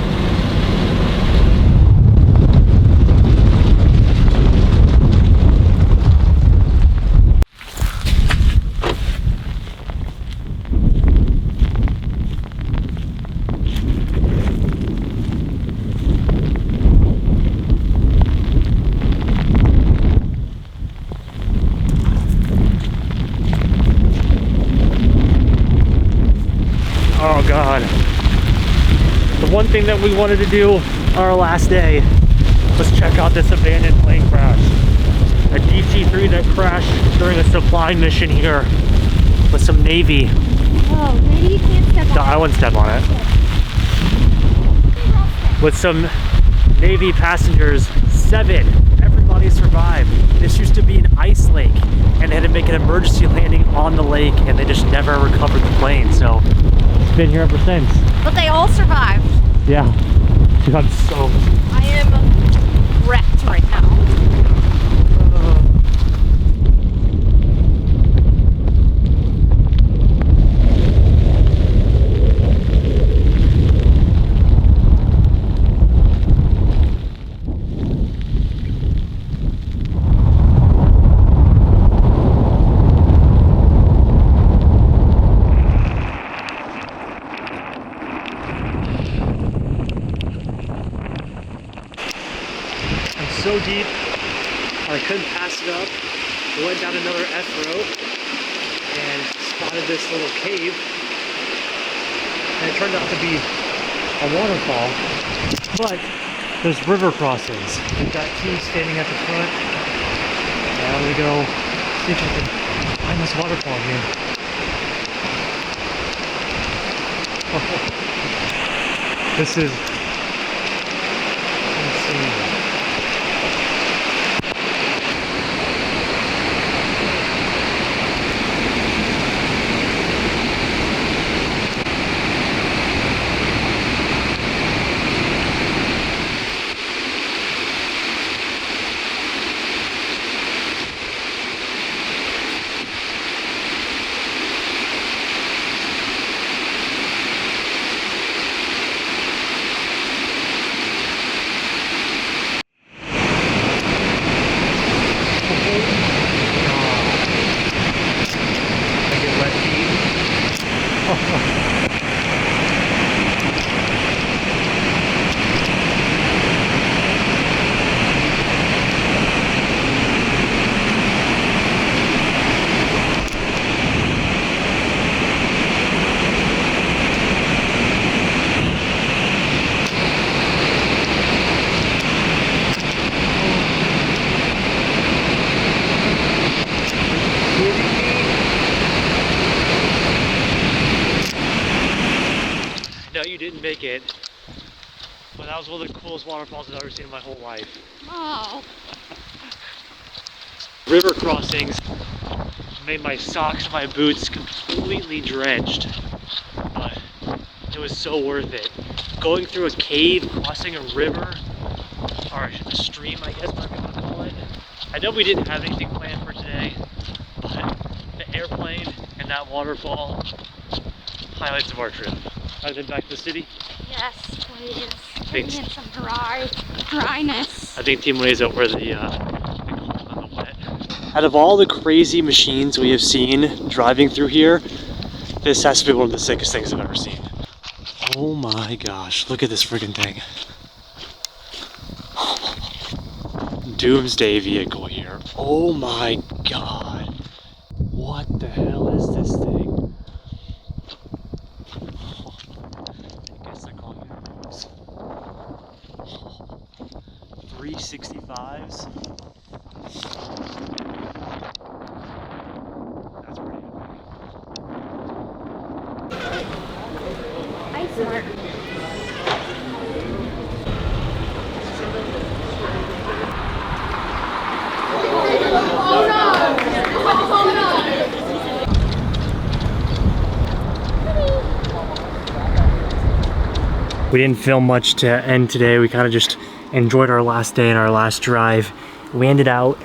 Oh God. The one thing that we wanted to do on our last day was check out this abandoned plane crash. A DC-3 that crashed during a supply mission here with some Navy. Oh, maybe you can't step No, I wouldn't step on it. With some Navy passengers, 7. Everybody survived. This used to be an ice lake, and they had to make an emergency landing on the lake, and they just never recovered the plane. So it's been here ever since. But they all survived. Yeah. Dude, I'm so... I am wrecked right now. So deep, I couldn't pass it up. We went down another F road and spotted this little cave, and it turned out to be a waterfall, but there's river crossings. We've got teams standing at the front. Now we go see if I can find this waterfall again. This is insane. make it. But that was one of the coolest waterfalls I've ever seen in my whole life. Oh. River crossings made my socks and my boots completely drenched, but it was so worth it. Going through a cave, crossing a river, or a stream, I guess whatever you want to call it. I know we didn't have anything planned for today, but the airplane and that waterfall, highlights of our trip. I've been back to the city. Yes, please. Bring in some dryness. I think Team Money is out where the cold and the wet. Out of all the crazy machines we have seen driving through here, this has to be one of the sickest things I've ever seen. Oh my gosh, look at this freaking thing. Doomsday vehicle here. Oh my god. What the hell is this thing? I guess they're calling it those. 365s. That's pretty epic. Iceland. We didn't film much to end today. We kind of just enjoyed our last day and our last drive. We ended out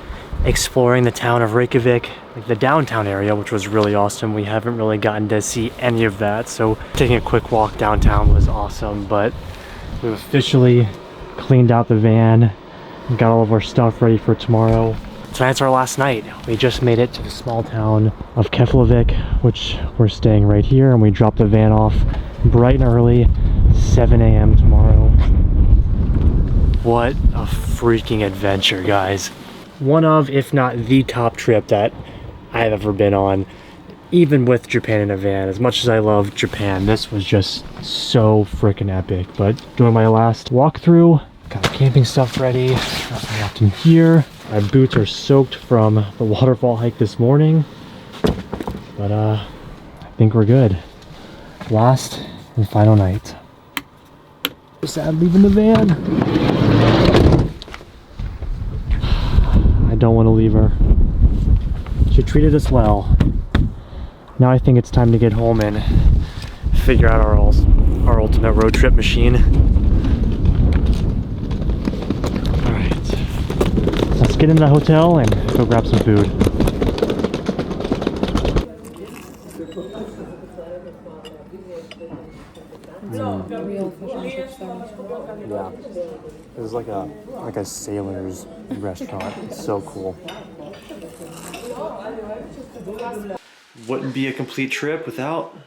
exploring the town of Reykjavik, like the downtown area, which was really awesome. We haven't really gotten to see any of that, so taking a quick walk downtown was awesome. But we've officially cleaned out the van and got all of our stuff ready for tomorrow. Tonight's our last night. We just made it to the small town of Keflavik, which we're staying right here, and we dropped the van off bright and early, 7 a.m. tomorrow. What a freaking adventure, guys. One of, if not the top trip that I've ever been on, even with Japan in a van. As much as I love Japan, this was just so freaking epic. But doing my last walkthrough, got our camping stuff ready, nothing left in here. My boots are soaked from the waterfall hike this morning, but I think we're good. Last and final night. So sad leaving the van. I don't want to leave her. She treated us well. Now I think it's time to get home and figure out our ultimate road trip machine. Let's get into the hotel and go grab some food. Yeah, it was like a sailor's restaurant. It's so cool. Wouldn't be a complete trip without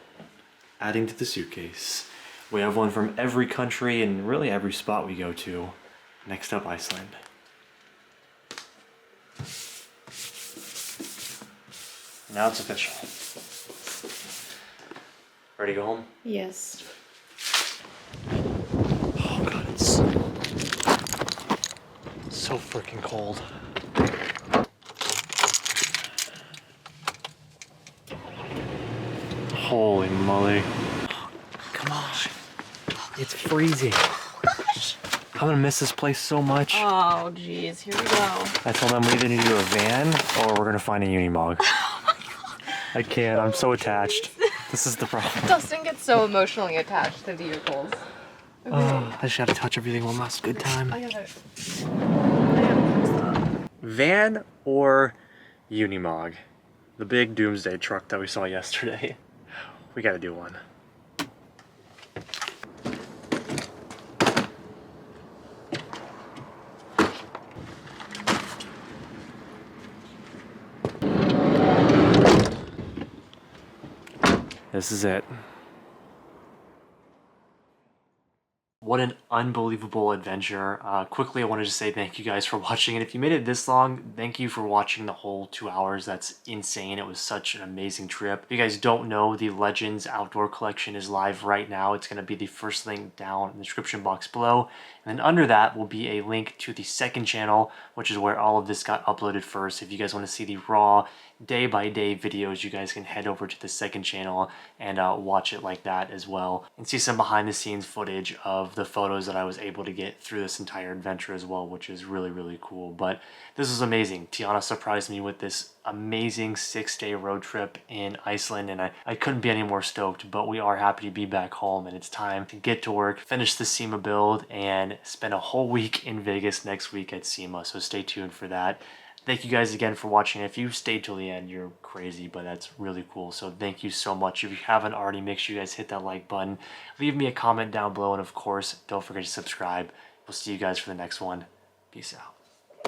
adding to the suitcase. We have one from every country and really every spot we go to. Next up, Iceland. Now it's official. Ready to go home? Yes. Oh god, it's so freaking cold. Holy moly. Come on. It's freezing. I'm gonna miss this place so much. Oh, geez. Here we go. I told them we either need to do a van or we're gonna find a Unimog. I can't. I'm so attached. This is the problem. Dustin gets so emotionally attached to vehicles. Okay. I just gotta touch everything one last good time. I have it. Van or Unimog? The big doomsday truck that we saw yesterday. We gotta do one. This is it. what an unbelievable adventure. Quickly, I wanted to say thank you guys for watching, and if you made it this long, thank you for watching the whole 2 hours. That's insane. It was such an amazing trip. If you guys don't know, the Legends Outdoor Collection is live right now. It's going to be the first link down in the description box below, and then under that will be a link to the second channel, which is where all of this got uploaded first. If you guys want to see the raw day-by-day videos, you guys can head over to the second channel and watch it like that as well, and see some behind-the-scenes footage of the photos that I was able to get through this entire adventure as well, which is really, really cool. But this was amazing. Tiana surprised me with this amazing 6-day road trip in Iceland, and I couldn't be any more stoked. But we are happy to be back home, and it's time to get to work, finish the SEMA build, and spend a whole week in Vegas next week at SEMA, so stay tuned for that. Thank you guys again for watching. If you stayed till the end, you're crazy, but that's really cool. So thank you so much. If you haven't already, make sure you guys hit that like button. Leave me a comment down below, and of course, don't forget to subscribe. We'll see you guys for the next one. Peace out.